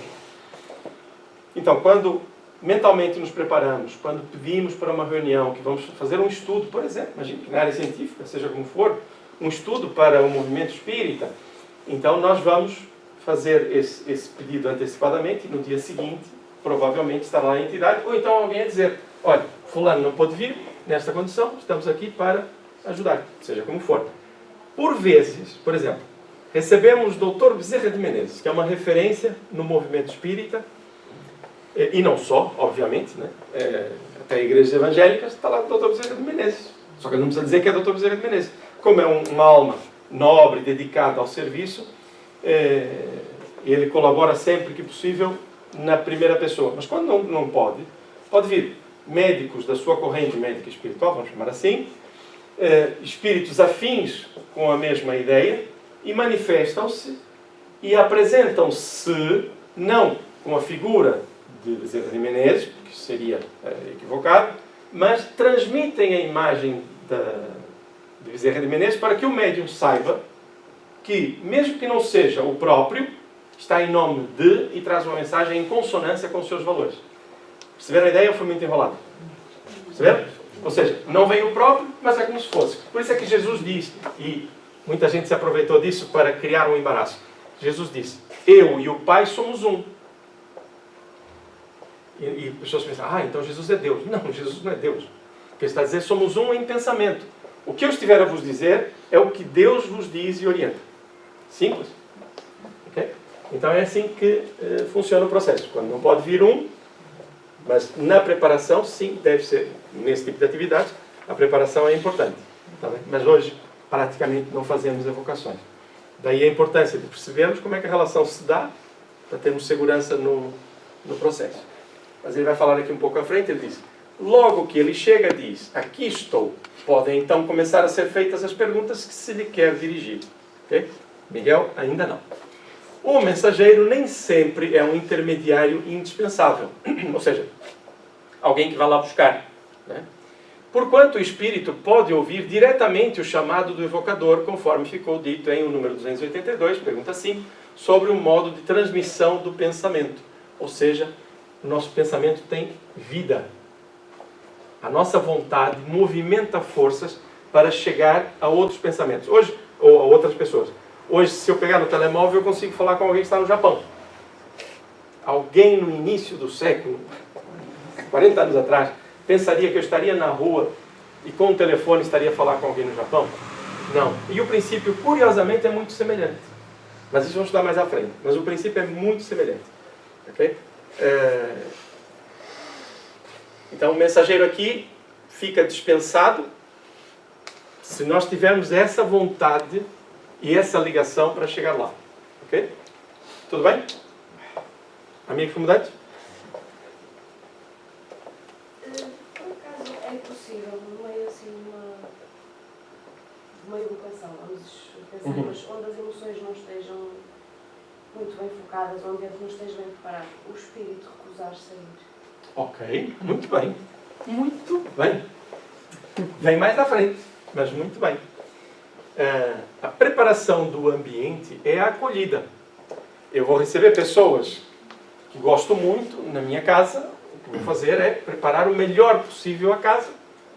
Então, quando mentalmente nos preparamos, quando pedimos para uma reunião, que vamos fazer um estudo, por exemplo, imagine que na área científica, seja como for, um estudo para o movimento espírita, então nós vamos fazer esse pedido antecipadamente e no dia seguinte, provavelmente estará lá a entidade, ou então alguém a dizer, olha, fulano não pode vir nesta condição, estamos aqui para ajudar, seja como for. Por vezes, por exemplo, recebemos o Dr. Bezerra de Menezes, que é uma referência no movimento espírita, e não só, obviamente, né? Até igrejas evangélicas está lá o Dr. Bezerra de Menezes. Só que não precisa dizer que é Dr. Bezerra de Menezes. Como é uma alma nobre, dedicada ao serviço, ele colabora sempre que possível na primeira pessoa. Mas quando não pode, pode vir médicos da sua corrente médica espiritual, vamos chamar assim, espíritos afins com a mesma ideia, e manifestam-se e apresentam-se, não com a figura de Bezerra de Menezes, que seria equivocado, mas transmitem a imagem de Bezerra de Menezes para que o médium saiba que, mesmo que não seja o próprio, está em nome de e traz uma mensagem em consonância com os seus valores. Perceberam a ideia ou foi muito enrolado? Perceberam? Ou seja, não vem o próprio, mas é como se fosse. Por isso é que Jesus diz, e muita gente se aproveitou disso para criar um embaraço. Jesus disse, eu e o Pai somos um. E as pessoas pensam, então Jesus é Deus. Não, Jesus não é Deus. O que ele está a dizer, somos um em pensamento. O que eu estiver a vos dizer é o que Deus vos diz e orienta. Simples. Okay? Então é assim que funciona o processo. Quando não pode vir um, mas na preparação, sim, deve ser, nesse tipo de atividade, a preparação é importante. Tá bem? Mas hoje, praticamente, não fazemos evocações. Daí a importância de percebermos como é que a relação se dá, para termos segurança no processo. Mas ele vai falar aqui um pouco à frente, ele diz, logo que ele chega, diz, aqui estou. Podem então começar a ser feitas as perguntas que se lhe quer dirigir. Okay? Miguel, ainda não. O mensageiro nem sempre é um intermediário indispensável. Ou seja, alguém que vai lá buscar. Né? Porquanto o espírito pode ouvir diretamente o chamado do evocador, conforme ficou dito em o número 282, pergunta 5, sobre o modo de transmissão do pensamento. Ou seja, o nosso pensamento tem vida. A nossa vontade movimenta forças para chegar a outros pensamentos. Hoje, ou a outras pessoas. Hoje, se eu pegar no telemóvel, eu consigo falar com alguém que está no Japão. Alguém no início do século, 40 anos atrás, pensaria que eu estaria na rua e com o telefone estaria a falar com alguém no Japão? Não. E o princípio, curiosamente, é muito semelhante. Mas isso vamos estudar mais à frente. Mas o princípio é muito semelhante. Ok? Então o mensageiro aqui fica dispensado se nós tivermos essa vontade e essa ligação para chegar lá. Ok? Tudo bem? Amigos comandantes? Por acaso é possível, no meio assim de uma educação, vamos pensar, mas onde as emoções não estejam muito bem focadas, onde o ambiente não esteja bem preparado, o espírito recusar sair? Ok, muito bem. Muito bem. Vem mais à frente, mas muito bem. A preparação do ambiente é a acolhida. Eu vou receber pessoas que gosto muito na minha casa. O que vou fazer é preparar o melhor possível a casa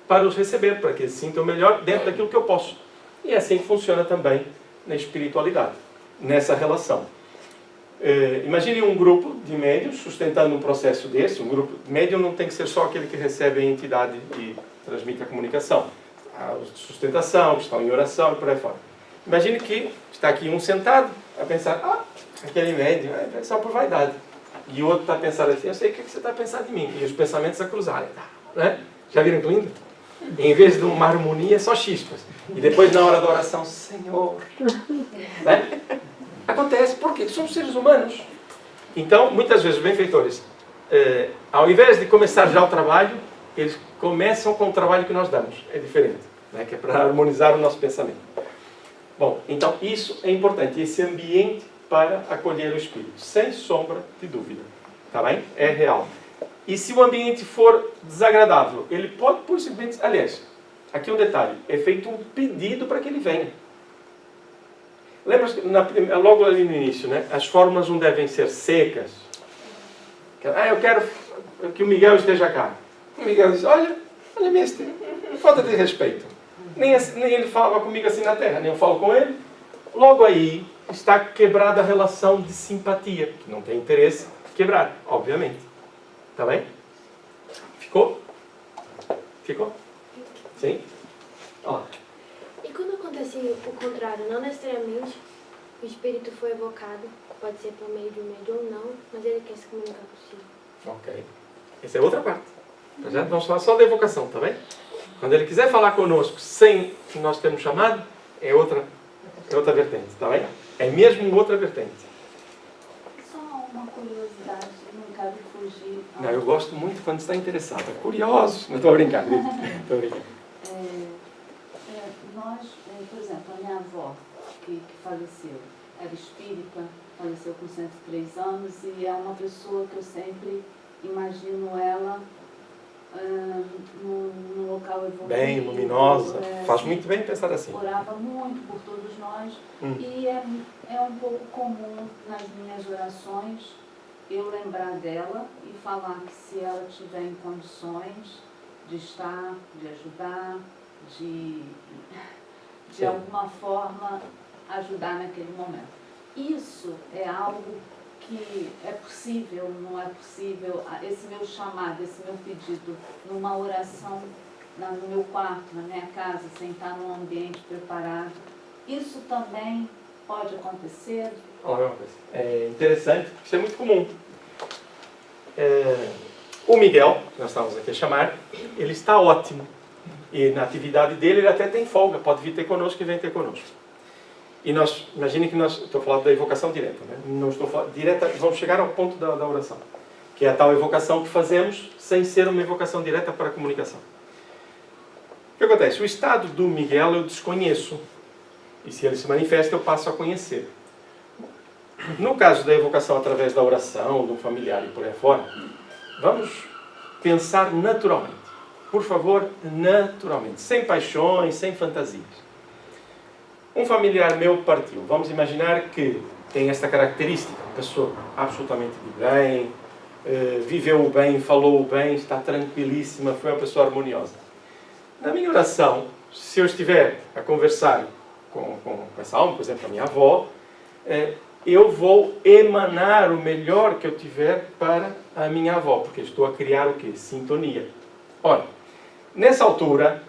para os receber, para que eles se sintam melhor dentro daquilo que eu posso. E é assim que funciona também na espiritualidade, nessa relação. Imagine um grupo de médiuns sustentando um processo desse. Um grupo de médium não tem que ser só aquele que recebe a entidade e transmite a comunicação. Há os de sustentação, que estão em oração e por aí fora. Imagine que está aqui um sentado a pensar, aquele médium é só por vaidade. E o outro está a pensar assim, eu sei o que você está a pensar de mim. E os pensamentos a cruzarem. Né? Já viram que lindo? Em vez de uma harmonia, só chispas. E depois, na hora da oração, Senhor. Né? Acontece, por quê? Somos seres humanos. Então, muitas vezes, os benfeitores, ao invés de começar já o trabalho, eles começam com o trabalho que nós damos. É diferente, né? Que é para harmonizar o nosso pensamento. Bom, então, isso é importante. Esse ambiente para acolher o Espírito. Sem sombra de dúvida. Está bem? É real. E se o ambiente for desagradável, ele pode, por simplesmente... Aliás, aqui um detalhe. É feito um pedido para que ele venha. Lembra logo ali no início, né? As fórmulas não devem ser secas. Eu quero que o Miguel esteja cá. O Miguel diz, olha-me este. Falta de respeito. Nem ele falava comigo assim na terra, nem eu falo com ele. Logo aí está quebrada a relação de simpatia, que não tem interesse quebrar, obviamente. Está bem? Ficou? Ficou? Sim? Ó. E quando acontece o contrário, não necessariamente o espírito foi evocado, pode ser por meio de um médium ou não, mas ele quer se comunicar consigo. Ok. Essa é outra parte. Já vamos falar só da evocação, tá bem? Quando ele quiser falar conosco sem que nós termos chamado, é outra vertente, tá bem? É mesmo outra vertente. Só uma curiosidade, não quero fugir. Não, eu gosto muito quando está interessado. Curiosos. Não estou brincando. Estou brincando. Nós, por exemplo, a minha avó, que faleceu, era espírita, faleceu com 103 anos e é uma pessoa que eu sempre imagino ela no local evoluído. Bem luminosa. Faz muito bem pensar assim. Orava muito por todos nós e é um pouco comum nas minhas orações eu lembrar dela e falar que se ela tiver em condições de estar, de ajudar, de alguma forma ajudar naquele momento. Isso é algo que é possível, não é possível, esse meu chamado, esse meu pedido, numa oração no meu quarto, na minha casa, sem estar num ambiente preparado, isso também pode acontecer? Olha uma coisa. É interessante, isso é muito comum. O Miguel, que nós estamos aqui a chamar, ele está ótimo. E na atividade dele ele até tem folga, pode vir ter conosco e vem ter conosco. E nós, imagine que estou falando da evocação direta, né? Não estou falando direta, vamos chegar ao ponto da oração, que é a tal evocação que fazemos sem ser uma evocação direta para a comunicação. O que acontece? O estado do Miguel eu desconheço, e se ele se manifesta eu passo a conhecer. No caso da evocação através da oração, de um familiar e por aí fora, vamos pensar naturalmente. Por favor, naturalmente, sem paixões, sem fantasias. Um familiar meu partiu. Vamos imaginar que tem esta característica, uma pessoa absolutamente de bem, viveu o bem, falou o bem, está tranquilíssima, foi uma pessoa harmoniosa. Na minha oração, se eu estiver a conversar com essa alma, por exemplo, a minha avó, eu vou emanar o melhor que eu tiver para a minha avó, porque estou a criar o quê? Sintonia. Ora, nessa altura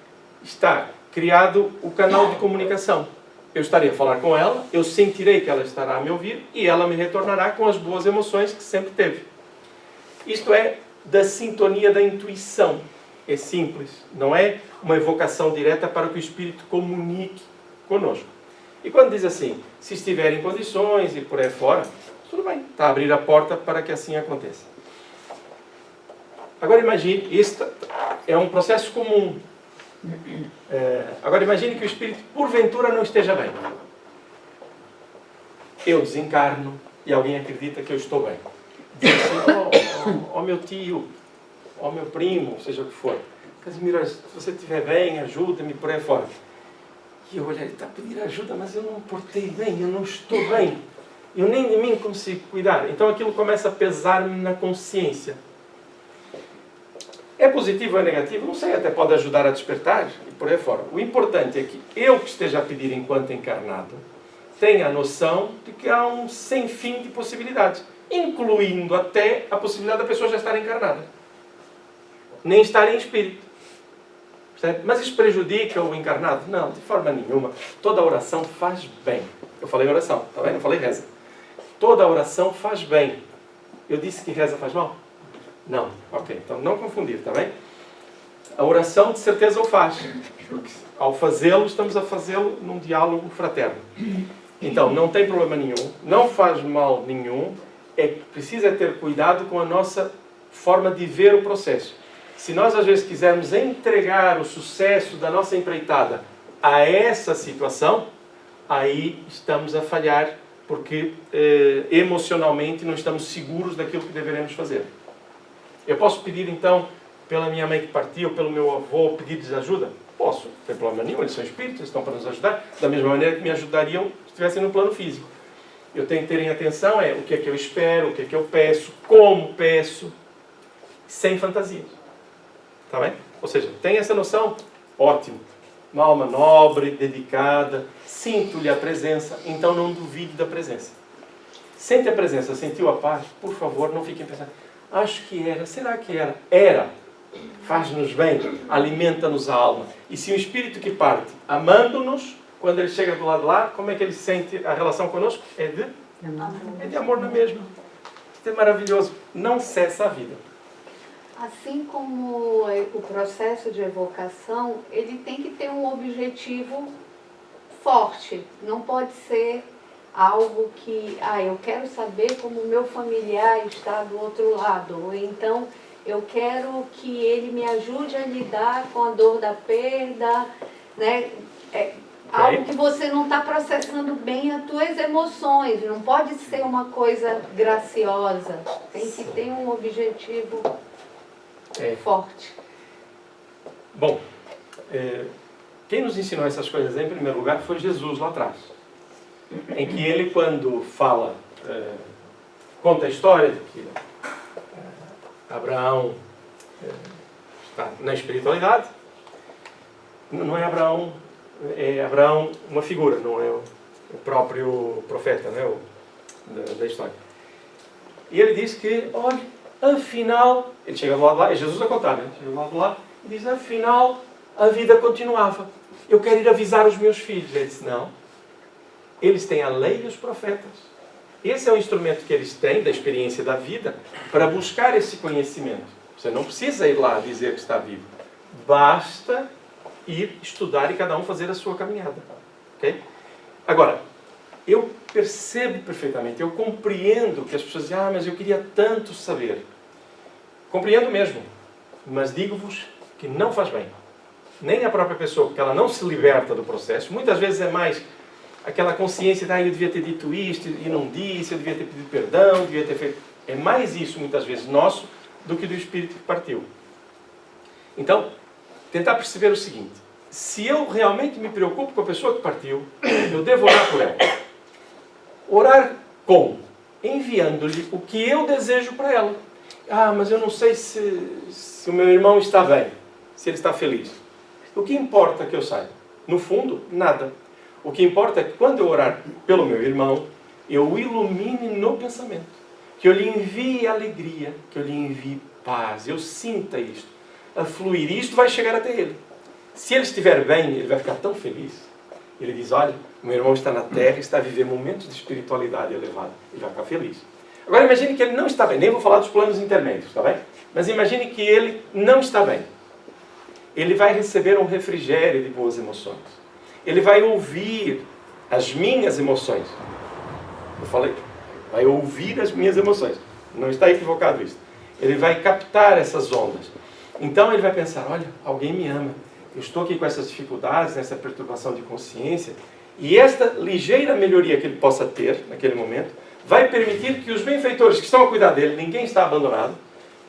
está criado o canal de comunicação. Eu estarei a falar com ela, eu sentirei que ela estará a me ouvir e ela me retornará com as boas emoções que sempre teve. Isto é da sintonia da intuição. É simples, não é uma evocação direta para que o Espírito comunique conosco. E quando diz assim, se estiver em condições e por aí fora, tudo bem, está a abrir a porta para que assim aconteça. Agora imagine, este é um processo comum. Agora imagine que o Espírito, porventura, não esteja bem. Eu desencarno e alguém acredita que eu estou bem. Diz assim, ó meu tio, ó meu primo, seja o que for, Casimiro, se você estiver bem, ajuda-me por aí fora. E eu olhei, ele está a pedir ajuda, mas eu não me portei bem, eu não estou bem. Eu nem de mim consigo cuidar. Então aquilo começa a pesar-me na consciência. É positivo ou é negativo? Não sei, até pode ajudar a despertar e por aí fora. O importante é que eu que esteja a pedir enquanto encarnado, tenha a noção de que há um sem fim de possibilidades, incluindo até a possibilidade da pessoa já estar encarnada, nem estar em espírito. Percebe? Mas isso prejudica o encarnado? Não, de forma nenhuma. Toda oração faz bem. Eu falei oração, tá bem? Não falei reza. Toda oração faz bem. Eu disse que reza faz mal? Não. Ok, então não confundir, tá bem? A oração de certeza o faz. Porque ao fazê-lo, estamos a fazê-lo num diálogo fraterno. Então, não tem problema nenhum, não faz mal nenhum, precisa ter cuidado com a nossa forma de ver o processo. Se nós às vezes quisermos entregar o sucesso da nossa empreitada a essa situação, aí estamos a falhar, porque emocionalmente não estamos seguros daquilo que deveremos fazer. Eu posso pedir então, pela minha mãe que partiu, pelo meu avô, pedir-lhes ajuda? Posso, não tem problema nenhum, eles são espíritos, eles estão para nos ajudar, da mesma maneira que me ajudariam se estivessem no plano físico. Eu tenho que ter em atenção o que é que eu espero, o que é que eu peço, como peço, sem fantasias. Está bem? Ou seja, tem essa noção? Ótimo. Uma alma nobre, dedicada, sinto-lhe a presença, então não duvide da presença. Sente a presença, sentiu a paz? Por favor, não fiquem pensando, acho que era, será que era? Era. Faz-nos bem, alimenta-nos a alma. E se o espírito que parte, amando-nos, quando ele chega do lado de lá, como é que ele sente a relação conosco? É de amor na mesma. Isso é maravilhoso. Não cessa a vida. Assim como o processo de evocação, ele tem que ter um objetivo forte. Não pode ser algo que, eu quero saber como o meu familiar está do outro lado. Ou então, eu quero que ele me ajude a lidar com a dor da perda, né? Algo que você não está processando bem as tuas emoções. Não pode ser uma coisa graciosa. Tem que ter um objetivo forte. Bom, quem nos ensinou essas coisas em primeiro lugar foi Jesus lá atrás. Em que ele, quando fala, conta a história de que Abraão está na espiritualidade. Não é Abraão uma figura, não é o próprio profeta, né, da história. E ele diz que, olha, afinal, ele chega do lado de lá, é Jesus a contar, né? Chega do lado de lá e diz, afinal, a vida continuava. Eu quero ir avisar os meus filhos. Ele disse, não. Eles têm a lei e os profetas. Esse é o instrumento que eles têm, da experiência da vida, para buscar esse conhecimento. Você não precisa ir lá dizer que está vivo. Basta ir estudar e cada um fazer a sua caminhada. Okay? Agora, eu percebo perfeitamente, eu compreendo que as pessoas dizem, mas eu queria tanto saber. Compreendo mesmo, mas digo-vos que não faz bem. Nem a própria pessoa, porque ela não se liberta do processo. Muitas vezes é mais aquela consciência de, eu devia ter dito isto e não disse, eu devia ter pedido perdão, devia ter feito... É mais isso, muitas vezes, nosso, do que do espírito que partiu. Então, tentar perceber o seguinte, se eu realmente me preocupo com a pessoa que partiu, eu devo orar por ela. Orar como? Enviando-lhe o que eu desejo para ela. Mas eu não sei se o meu irmão está bem, se ele está feliz. O que importa que eu saiba? No fundo, nada. O que importa é que quando eu orar pelo meu irmão, eu o ilumine no pensamento. Que eu lhe envie alegria, que eu lhe envie paz, eu sinta isto a fluir. E isto vai chegar até ele. Se ele estiver bem, ele vai ficar tão feliz. Ele diz, olha, meu irmão está na terra, está a viver momentos de espiritualidade elevada. Ele vai ficar feliz. Agora imagine que ele não está bem. Nem vou falar dos planos intermédios, está bem? Mas imagine que ele não está bem. Ele vai receber um refrigério de boas emoções. Ele vai ouvir as minhas emoções. Eu falei, vai ouvir as minhas emoções. Não está equivocado isso. Ele vai captar essas ondas. Então ele vai pensar, olha, alguém me ama. Eu estou aqui com essas dificuldades, nessa perturbação de consciência. E esta ligeira melhoria que ele possa ter naquele momento vai permitir que os benfeitores que estão a cuidar dele, ninguém está abandonado,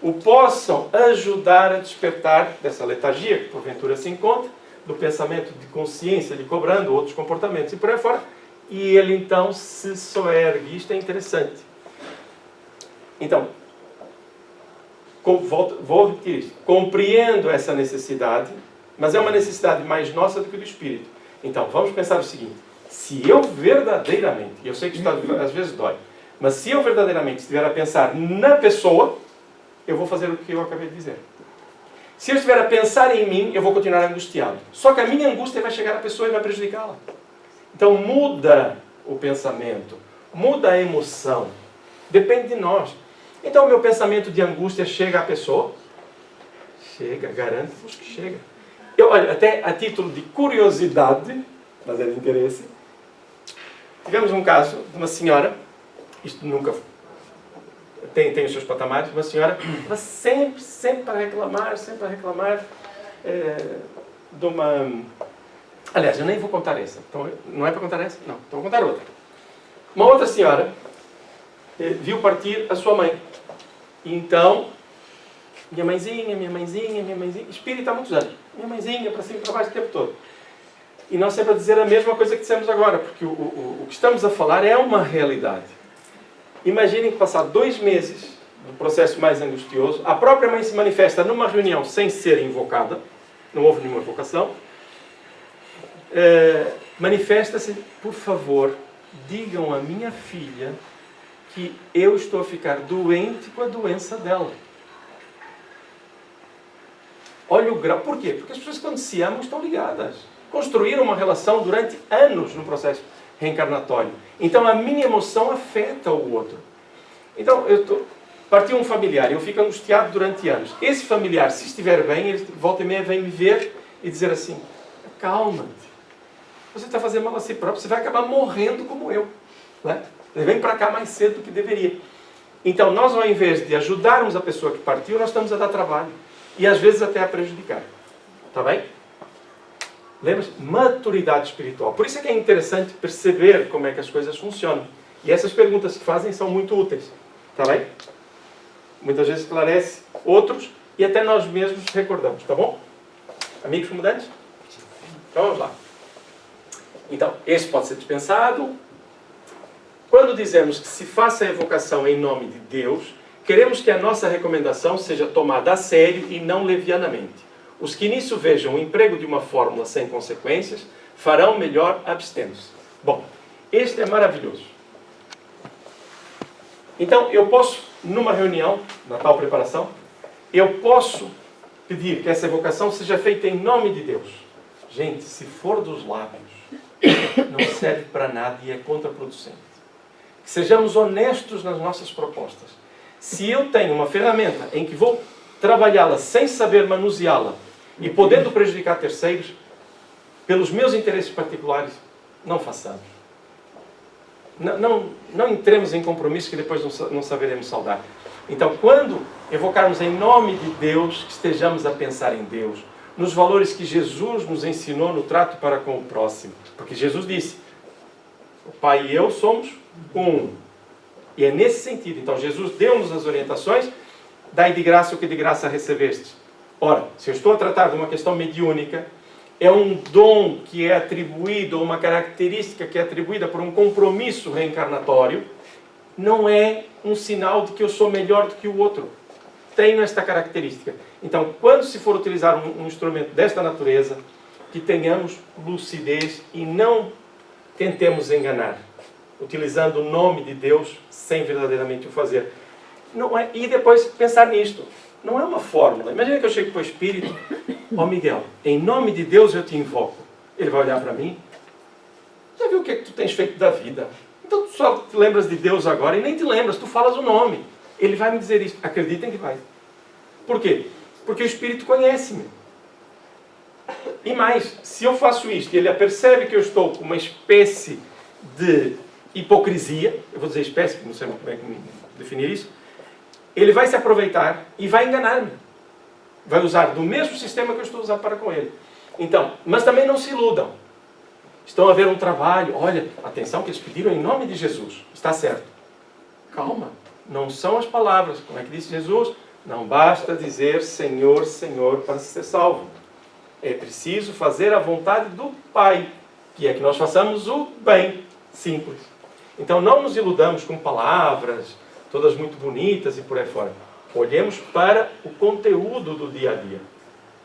o possam ajudar a despertar dessa letargia que porventura se encontra, do pensamento de consciência, de cobrando outros comportamentos e por aí fora, e ele então se soergue. Isto é interessante. Então, vou repetir isto. Compreendo essa necessidade, mas é uma necessidade mais nossa do que do espírito. Então, vamos pensar o seguinte. Se eu verdadeiramente, e eu sei que isto às vezes dói, mas se eu verdadeiramente estiver a pensar na pessoa, eu vou fazer o que eu acabei de dizer. Se eu estiver a pensar em mim, eu vou continuar angustiado. Só que a minha angústia vai chegar à pessoa e vai prejudicá-la. Então muda o pensamento, muda a emoção. Depende de nós. Então o meu pensamento de angústia chega à pessoa? Chega, garanto-vos que chega. Eu, olha, até a título de curiosidade, mas é de interesse, tivemos um caso de uma senhora, isto nunca tem os seus patamares, uma senhora, mas sempre a reclamar de uma... Aliás, eu nem vou contar essa. Então, não é para contar essa? Não, então vou contar outra. Uma outra senhora viu partir a sua mãe. E então, minha mãezinha, espírita há muitos anos. Minha mãezinha, para cima e para baixo o tempo todo. E nós sempre a dizer a mesma coisa que dissemos agora, porque o que estamos a falar é uma realidade. Imaginem que passar 2 meses, um processo mais angustioso, a própria mãe se manifesta numa reunião sem ser invocada, não houve nenhuma invocação, manifesta-se, por favor, digam à minha filha que eu estou a ficar doente com a doença dela. Olha o grau. Por quê? Porque as pessoas, quando se amam, estão ligadas. Construíram uma relação durante anos no processo reencarnatório. Então a minha emoção afeta o outro. Então, partiu um familiar e eu fico angustiado durante anos. Esse familiar, se estiver bem, ele volta e meia vem me ver e dizer assim: calma-te. Você está fazendo mal a si próprio, você vai acabar morrendo como eu. Né? Ele vem para cá mais cedo do que deveria. Então, nós, ao invés de ajudarmos a pessoa que partiu, nós estamos a dar trabalho. E às vezes até a prejudicar. Está bem? Lembra-se? Maturidade espiritual. Por isso é que é interessante perceber como é que as coisas funcionam. E essas perguntas que fazem são muito úteis. Está bem? Muitas vezes esclarece outros e até nós mesmos recordamos. Está bom? Amigos comandantes? Então vamos lá. Então, esse pode ser dispensado. Quando dizemos que se faça a evocação em nome de Deus, queremos que a nossa recomendação seja tomada a sério e não levianamente. Os que nisso vejam o emprego de uma fórmula sem consequências, farão melhor abstendo-se. Bom, este é maravilhoso. Então, eu posso, numa reunião, na tal preparação, eu posso pedir que essa evocação seja feita em nome de Deus. Gente, se for dos lábios, não serve para nada e é contraproducente. Que sejamos honestos nas nossas propostas. Se eu tenho uma ferramenta em que vou trabalhá-la sem saber manuseá-la e podendo prejudicar terceiros, pelos meus interesses particulares, não façamos. Não entremos em compromisso que depois não saberemos saldar. Então, quando evocarmos em nome de Deus, que estejamos a pensar em Deus, nos valores que Jesus nos ensinou no trato para com o próximo. Porque Jesus disse, o Pai e eu somos um. E é nesse sentido. Então, Jesus deu-nos as orientações, dai de graça o que de graça recebestes. Ora, se eu estou a tratar de uma questão mediúnica, é um dom que é atribuído, ou uma característica que é atribuída por um compromisso reencarnatório, não é um sinal de que eu sou melhor do que o outro. Tenho esta característica. Então, quando se for utilizar um instrumento desta natureza, que tenhamos lucidez e não tentemos enganar, utilizando o nome de Deus sem verdadeiramente o fazer. Não é, e depois pensar nisto. Não é uma fórmula. Imagina que eu chego para o Espírito, ó Miguel, em nome de Deus eu te invoco. Ele vai olhar para mim. Já viu o que é que tu tens feito da vida? Então tu só te lembras de Deus agora e nem te lembras, tu falas o nome. Ele vai me dizer isso. Acreditem que vai. Por quê? Porque o Espírito conhece-me. E mais, se eu faço isto e ele percebe que eu estou com uma espécie de hipocrisia, eu vou dizer espécie, porque não sei muito bem como definir isso, ele vai se aproveitar e vai enganar-me. Vai usar do mesmo sistema que eu estou usando para com ele. Então, mas também não se iludam. Estão a ver um trabalho, olha, atenção que eles pediram em nome de Jesus. Está certo. Calma, não são as palavras. Como é que disse Jesus? Não basta dizer Senhor, Senhor para ser salvo. É preciso fazer a vontade do Pai, que é que nós façamos o bem. Simples. Então não nos iludamos com palavras, todas muito bonitas e por aí fora. Olhemos para o conteúdo do dia a dia.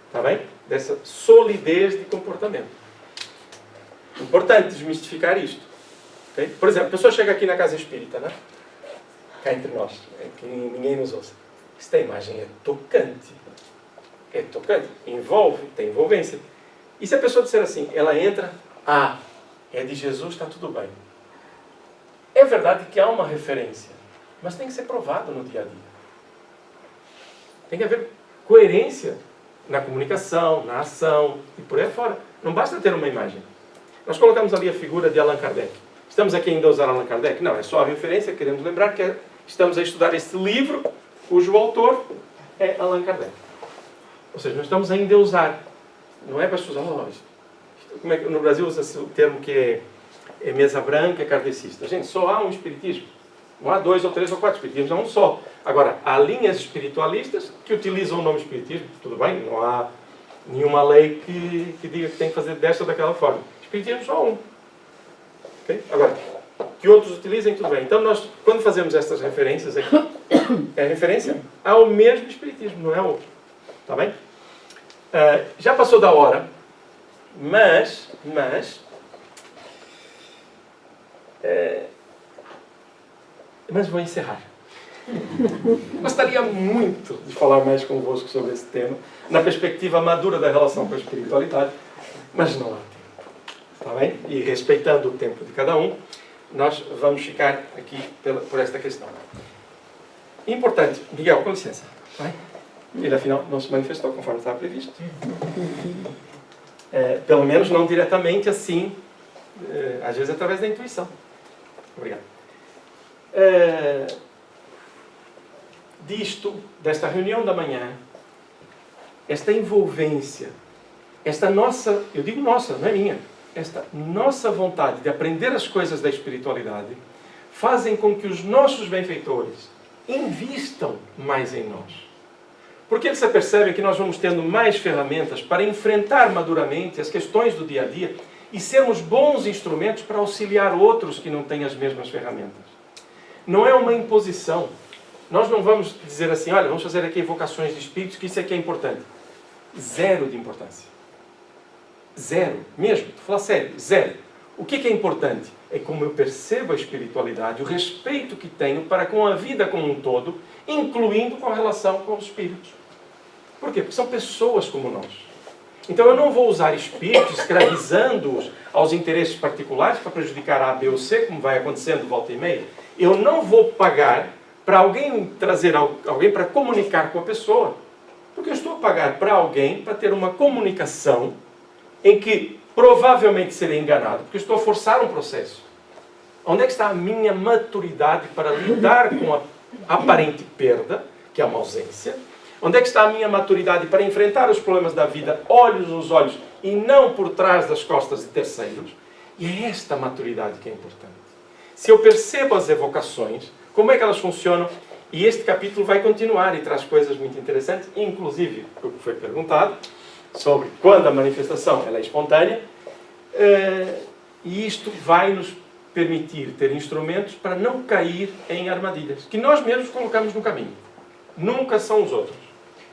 Está bem? Dessa solidez de comportamento. Importante desmistificar isto. Okay? Por exemplo, a pessoa chega aqui na casa espírita, né? Cá entre nós, que ninguém nos ouça. Esta imagem é tocante. É tocante. Envolve, tem envolvência. E se a pessoa disser assim, ela entra, é de Jesus, está tudo bem. É verdade que há uma referência, mas tem que ser provado no dia a dia. Tem que haver coerência na comunicação, na ação e por aí fora. Não basta ter uma imagem. Nós colocamos ali a figura de Allan Kardec. Estamos aqui ainda a usar Allan Kardec? Não, é só a referência. Queremos lembrar que estamos a estudar este livro cujo autor é Allan Kardec. Ou seja, nós estamos ainda a usar. Não é para usar como é que no Brasil usa-se o termo que é mesa branca kardecista. Gente, só há um espiritismo. Não há 2 ou 3 ou 4 espiritismos, há um só. Agora, há linhas espiritualistas que utilizam o nome espiritismo. Tudo bem, não há nenhuma lei que diga que tem que fazer desta ou daquela forma. Espiritismo só um. Okay? Agora, que outros utilizem, tudo bem. Então, nós, quando fazemos estas referências aqui, é referência ao mesmo espiritismo, não é outro. Está bem? Já passou da hora, mas vou encerrar. Gostaria muito de falar mais convosco sobre esse tema, na perspectiva madura da relação com a espiritualidade, mas não há tempo. Está bem? E respeitando o tempo de cada um, nós vamos ficar aqui por esta questão. Importante. Miguel, com licença. Vai. Ele, afinal, não se manifestou conforme estava previsto. Pelo menos não diretamente assim, às vezes através da intuição. Obrigado. Desta reunião da manhã, esta envolvência, esta nossa, eu digo nossa, não é minha, esta nossa vontade de aprender as coisas da espiritualidade, fazem com que os nossos benfeitores invistam mais em nós. Porque eles percebem que nós vamos tendo mais ferramentas para enfrentar maduramente as questões do dia a dia e sermos bons instrumentos para auxiliar outros que não têm as mesmas ferramentas. Não é uma imposição. Nós não vamos dizer assim, olha, vamos fazer aqui evocações de espíritos, que isso aqui é importante. Zero de importância. Zero. Mesmo, estou falando sério, zero. O que é importante? É como eu percebo a espiritualidade, o respeito que tenho para com a vida como um todo, incluindo com a relação com os espíritos. Por quê? Porque são pessoas como nós. Então eu não vou usar espíritos escravizando-os aos interesses particulares para prejudicar A, B ou C, como vai acontecendo volta e meia. Eu não vou pagar para alguém trazer alguém para comunicar com a pessoa. Porque eu estou a pagar para alguém para ter uma comunicação em que provavelmente serei enganado, porque eu estou a forçar um processo. Onde é que está a minha maturidade para lidar com a aparente perda, que é uma ausência? Onde é que está a minha maturidade para enfrentar os problemas da vida olhos nos olhos e não por trás das costas de terceiros? E é esta maturidade que é importante. Se eu percebo as evocações, como é que elas funcionam? E este capítulo vai continuar e traz coisas muito interessantes, inclusive o que foi perguntado, sobre quando a manifestação ela é espontânea, e isto vai nos permitir ter instrumentos para não cair em armadilhas, que nós mesmos colocamos no caminho. Nunca são os outros.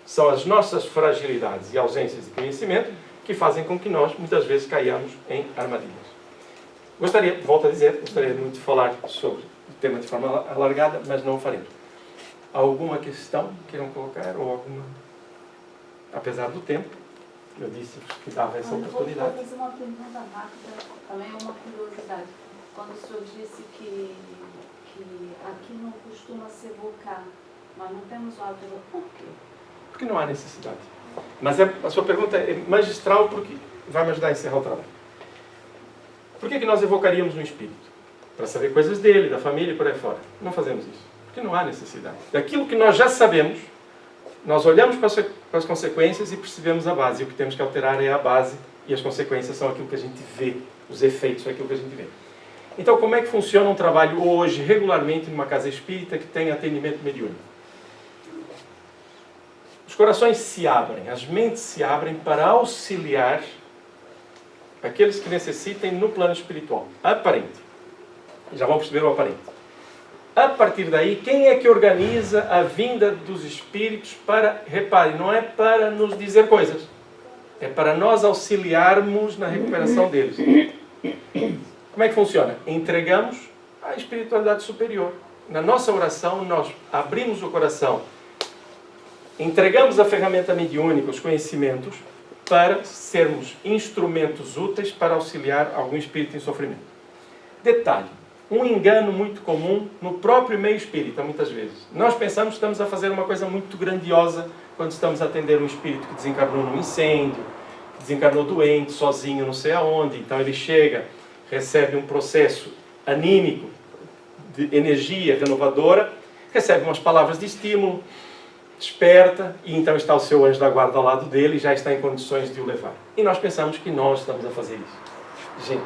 São as nossas fragilidades e ausências de conhecimento que fazem com que nós, muitas vezes, caiamos em armadilhas. Volto a dizer, gostaria muito de falar sobre o tema de forma alargada, mas não o faremos. Alguma questão que queiram colocar? Ou alguma... Apesar do tempo, eu disse que dava essa oportunidade. Vou fazer uma pergunta rápida, também é uma curiosidade. Quando o senhor disse que aqui não costuma se evocar, nós não temos o hábito, por quê? Porque não há necessidade. Mas a sua pergunta é magistral porque vai me ajudar a encerrar o trabalho. Por que nós evocaríamos um espírito? Para saber coisas dele, da família e por aí fora. Não fazemos isso. Porque não há necessidade. Daquilo que nós já sabemos, nós olhamos para as consequências e percebemos a base. E o que temos que alterar é a base e as consequências são aquilo que a gente vê. Os efeitos são aquilo que a gente vê. Então, como é que funciona um trabalho hoje, regularmente, numa casa espírita que tem atendimento mediúnico? Os corações se abrem, as mentes se abrem para auxiliar aqueles que necessitem no plano espiritual. Aparente. Já vão perceber o aparente. A partir daí, quem é que organiza a vinda dos espíritos para... Repare, não é para nos dizer coisas. É para nós auxiliarmos na recuperação deles. Como é que funciona? Entregamos à espiritualidade superior. Na nossa oração, nós abrimos o coração, entregamos a ferramenta mediúnica, os conhecimentos, para sermos instrumentos úteis para auxiliar algum espírito em sofrimento. Detalhe, um engano muito comum no próprio meio espírita, muitas vezes. Nós pensamos que estamos a fazer uma coisa muito grandiosa quando estamos a atender um espírito que desencarnou num incêndio, que desencarnou doente, sozinho, não sei aonde. Então ele chega, recebe um processo anímico, de energia renovadora, recebe umas palavras de estímulo, desperta, e então está o seu anjo da guarda ao lado dele e já está em condições de o levar. E nós pensamos que nós estamos a fazer isso. Gente,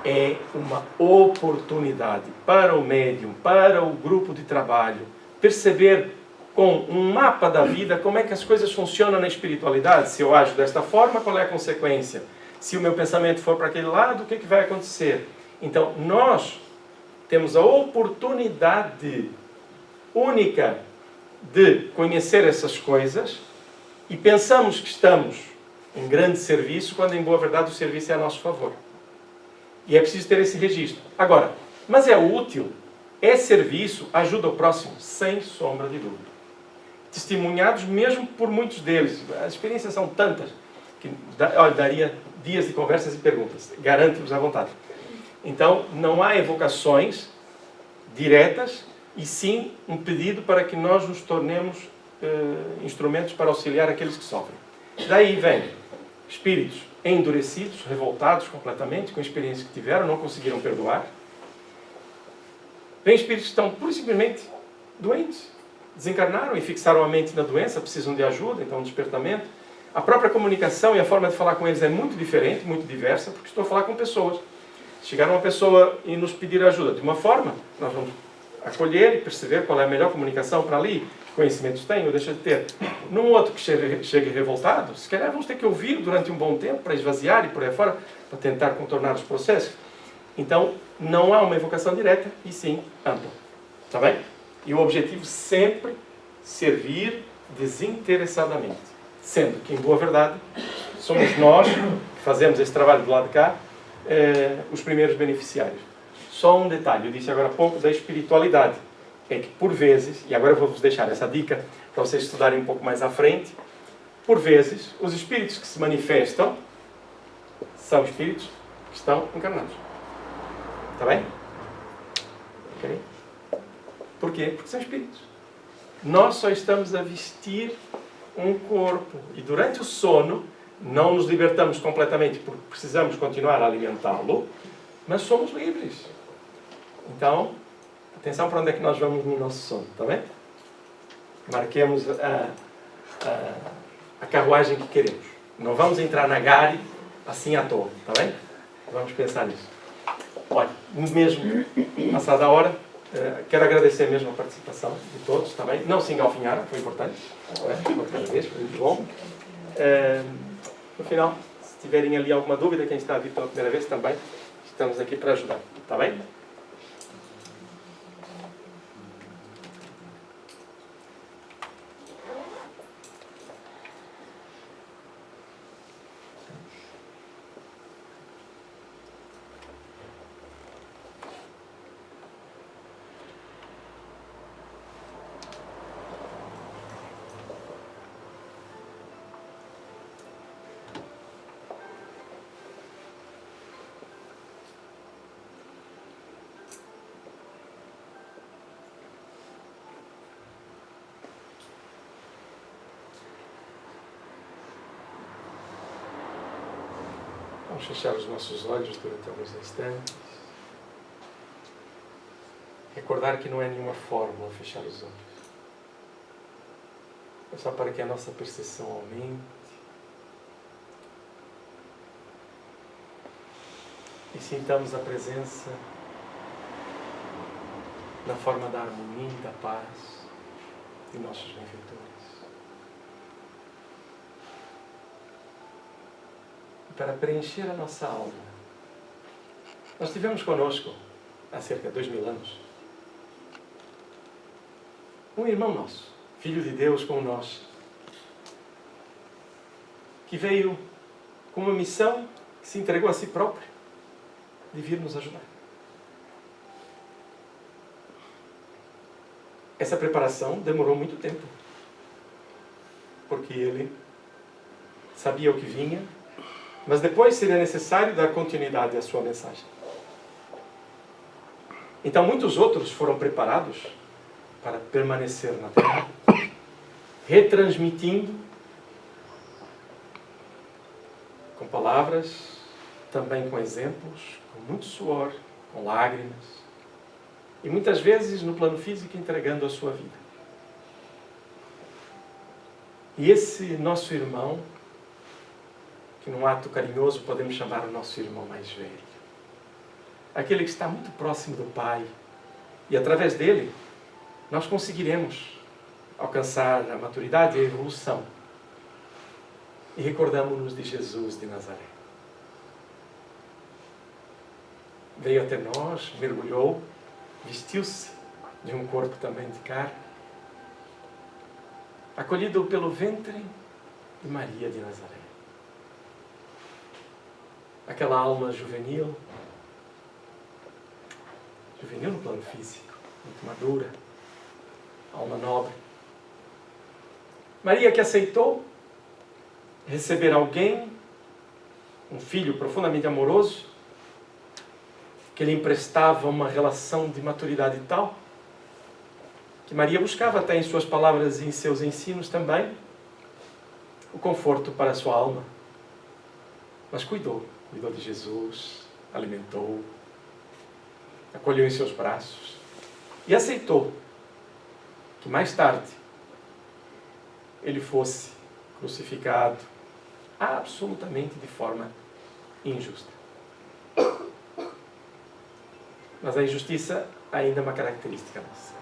é uma oportunidade para o médium, para o grupo de trabalho, perceber com um mapa da vida como é que as coisas funcionam na espiritualidade. Se eu ajo desta forma, qual é a consequência? Se o meu pensamento for para aquele lado, o que vai acontecer? Então, nós temos a oportunidade única de conhecer essas coisas e pensamos que estamos em grande serviço, quando em boa verdade o serviço é a nosso favor. E é preciso ter esse registro. Agora, mas é útil, é serviço, ajuda o próximo, sem sombra de dúvida. Testemunhados mesmo por muitos deles. As experiências são tantas que daria dias de conversas e perguntas. Garanto-vos à vontade. Então, não há evocações diretas, e sim um pedido para que nós nos tornemos instrumentos para auxiliar aqueles que sofrem. Daí vem espíritos endurecidos, revoltados completamente com a experiência que tiveram, não conseguiram perdoar. Vem espíritos que estão pura e simplesmente doentes, desencarnaram e fixaram a mente na doença, precisam de ajuda, então um despertamento. A própria comunicação e a forma de falar com eles é muito diferente, muito diversa, porque estou a falar com pessoas. Se chegar uma pessoa e nos pedir ajuda de uma forma, nós vamos acolher e perceber qual é a melhor comunicação para ali, que conhecimentos tem ou deixa de ter. Num outro que chegue revoltado, se calhar vamos ter que ouvir durante um bom tempo para esvaziar e por aí fora, para tentar contornar os processos. Então, não há uma evocação direta, e sim ampla. Está bem? E o objetivo sempre servir desinteressadamente. Sendo que, em boa verdade, somos nós que fazemos esse trabalho do lado de cá, os primeiros beneficiários. Só um detalhe, eu disse agora há pouco da espiritualidade. É que, por vezes, e agora eu vou-vos deixar essa dica para vocês estudarem um pouco mais à frente, por vezes, os espíritos que se manifestam são espíritos que estão encarnados. Está bem? Ok? Por quê? Porque são espíritos. Nós só estamos a vestir um corpo. E durante o sono, não nos libertamos completamente porque precisamos continuar a alimentá-lo, mas somos livres. Então, atenção para onde é que nós vamos no nosso sono, está bem? Marquemos a carruagem que queremos. Não vamos entrar na gare assim à toa, está bem? Vamos pensar nisso. Olha, mesmo passada a hora, quero agradecer mesmo a participação de todos, está bem? Não se engalfinharam, foi importante. Outra vez, foi muito bom. No final, se tiverem ali alguma dúvida, quem está a vir pela primeira vez também, estamos aqui para ajudar, está bem? Vamos fechar os nossos olhos durante alguns instantes. Recordar que não é nenhuma fórmula fechar os olhos. É só para que a nossa percepção aumente. E sintamos a presença na forma da harmonia e da paz de nossos benfeitores. Para preencher a nossa alma. Nós tivemos conosco, há cerca de 2000 anos, um irmão nosso, filho de Deus como nós, que veio com uma missão que se entregou a si próprio de vir nos ajudar. Essa preparação demorou muito tempo, porque ele sabia o que vinha, mas depois seria necessário dar continuidade à sua mensagem. Então muitos outros foram preparados para permanecer na terra, retransmitindo com palavras, também com exemplos, com muito suor, com lágrimas, e muitas vezes no plano físico entregando a sua vida. E esse nosso irmão, que num ato carinhoso podemos chamar o nosso irmão mais velho, aquele que está muito próximo do Pai, e através dele nós conseguiremos alcançar a maturidade e a evolução. E recordamos-nos de Jesus de Nazaré. Veio até nós, mergulhou, vestiu-se de um corpo também de carne, acolhido pelo ventre de Maria de Nazaré. Aquela alma juvenil no plano físico, muito madura, alma nobre. Maria que aceitou receber alguém, um filho profundamente amoroso, que lhe emprestava uma relação de maturidade tal, que Maria buscava até em suas palavras e em seus ensinos também, o conforto para a sua alma. Mas cuidou de Jesus, alimentou, acolheu em seus braços e aceitou que mais tarde ele fosse crucificado absolutamente de forma injusta. Mas a injustiça ainda é uma característica nossa.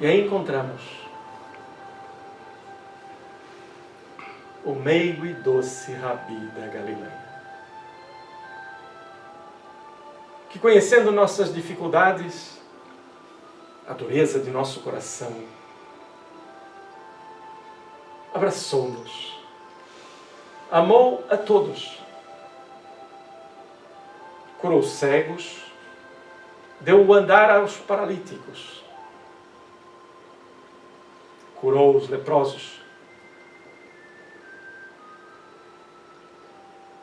E aí encontramos o meigo e doce Rabi da Galileia, que, conhecendo nossas dificuldades, a dureza de nosso coração, abraçou-nos, amou a todos, curou os cegos, deu o andar aos paralíticos, curou os leprosos.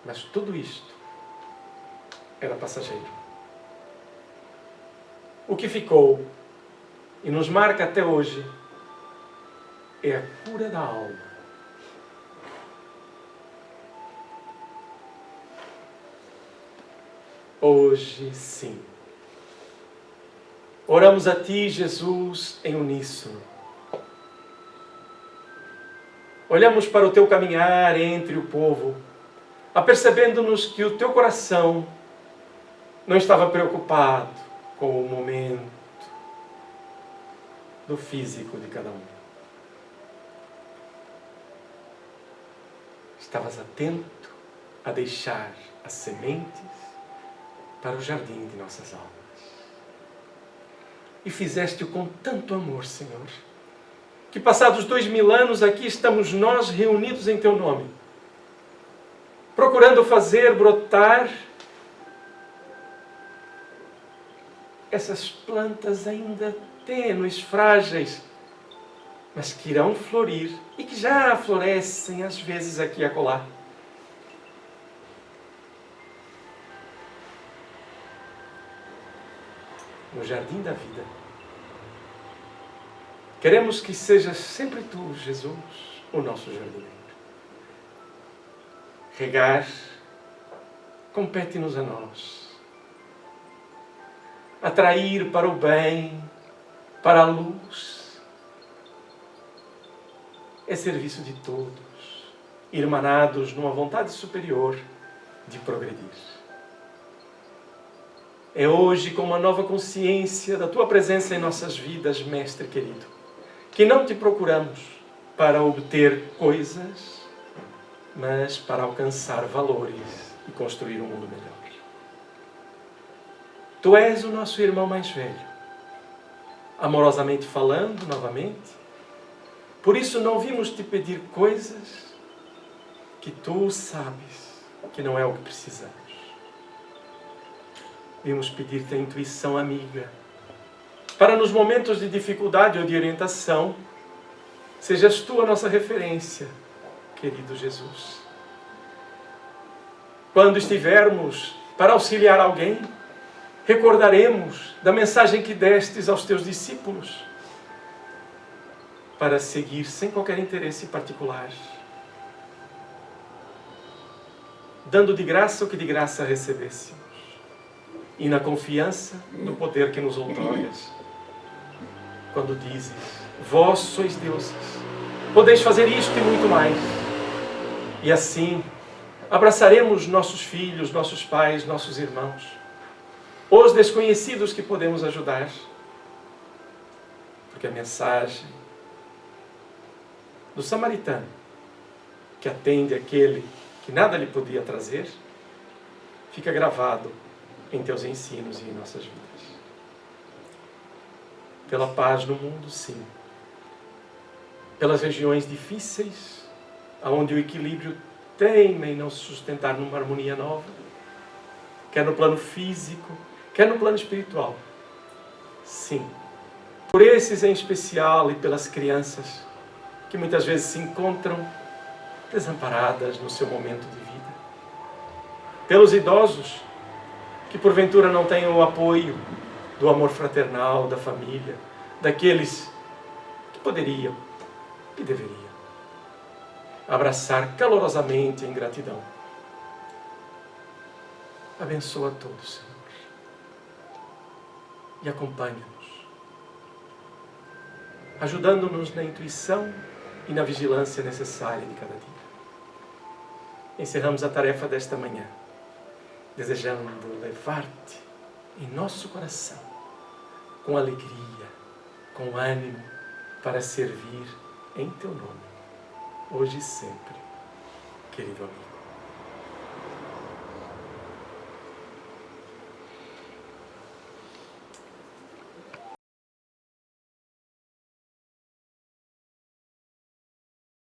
Mas tudo isto era passageiro. O que ficou e nos marca até hoje é a cura da alma. Hoje sim. Oramos a Ti, Jesus, em uníssono. Olhamos para o Teu caminhar entre o povo, apercebendo-nos que o Teu coração não estava preocupado com o momento do físico de cada um. Estavas atento a deixar as sementes para o jardim de nossas almas. E fizeste-o com tanto amor, Senhor, que passados 2000 anos aqui estamos nós reunidos em Teu nome, procurando fazer brotar essas plantas ainda tênues, frágeis, mas que irão florir e que já florescem às vezes aqui e acolá. No jardim da vida. Queremos que seja sempre Tu, Jesus, o nosso jardineiro. Regar compete-nos a nós. Atrair para o bem, para a luz. É serviço de todos, irmanados numa vontade superior de progredir. É hoje, com uma nova consciência da Tua presença em nossas vidas, Mestre querido, que não Te procuramos para obter coisas, mas para alcançar valores e construir um mundo melhor. Tu és o nosso irmão mais velho, amorosamente falando novamente. Por isso não vimos Te pedir coisas que Tu sabes que não é o que precisamos. Vimos pedir-te a intuição amiga, para nos momentos de dificuldade ou de orientação, sejas Tu a nossa referência, querido Jesus. Quando estivermos para auxiliar alguém, recordaremos da mensagem que destes aos Teus discípulos, para seguir sem qualquer interesse particular, dando de graça o que de graça recebêssemos, e na confiança no poder que nos outorgas. Quando dizes, vós sois deuses, podeis fazer isto e muito mais. E assim, abraçaremos nossos filhos, nossos pais, nossos irmãos, os desconhecidos que podemos ajudar, porque a mensagem do samaritano, que atende aquele que nada lhe podia trazer, fica gravado em Teus ensinos e em nossas vidas. Pela paz no mundo, sim. Pelas regiões difíceis, onde o equilíbrio teima em não se sustentar numa harmonia nova, quer no plano físico, quer no plano espiritual. Sim. Por esses em especial e pelas crianças, que muitas vezes se encontram desamparadas no seu momento de vida. Pelos idosos, que porventura não têm o apoio do amor fraternal, da família, daqueles que poderiam e deveriam abraçar calorosamente em gratidão. Abençoa todos, Senhor, e acompanha-nos, ajudando-nos na intuição e na vigilância necessária de cada dia. Encerramos a tarefa desta manhã, desejando levar-te em nosso coração, com alegria, com ânimo, para servir em Teu nome, hoje e sempre, querido amigo.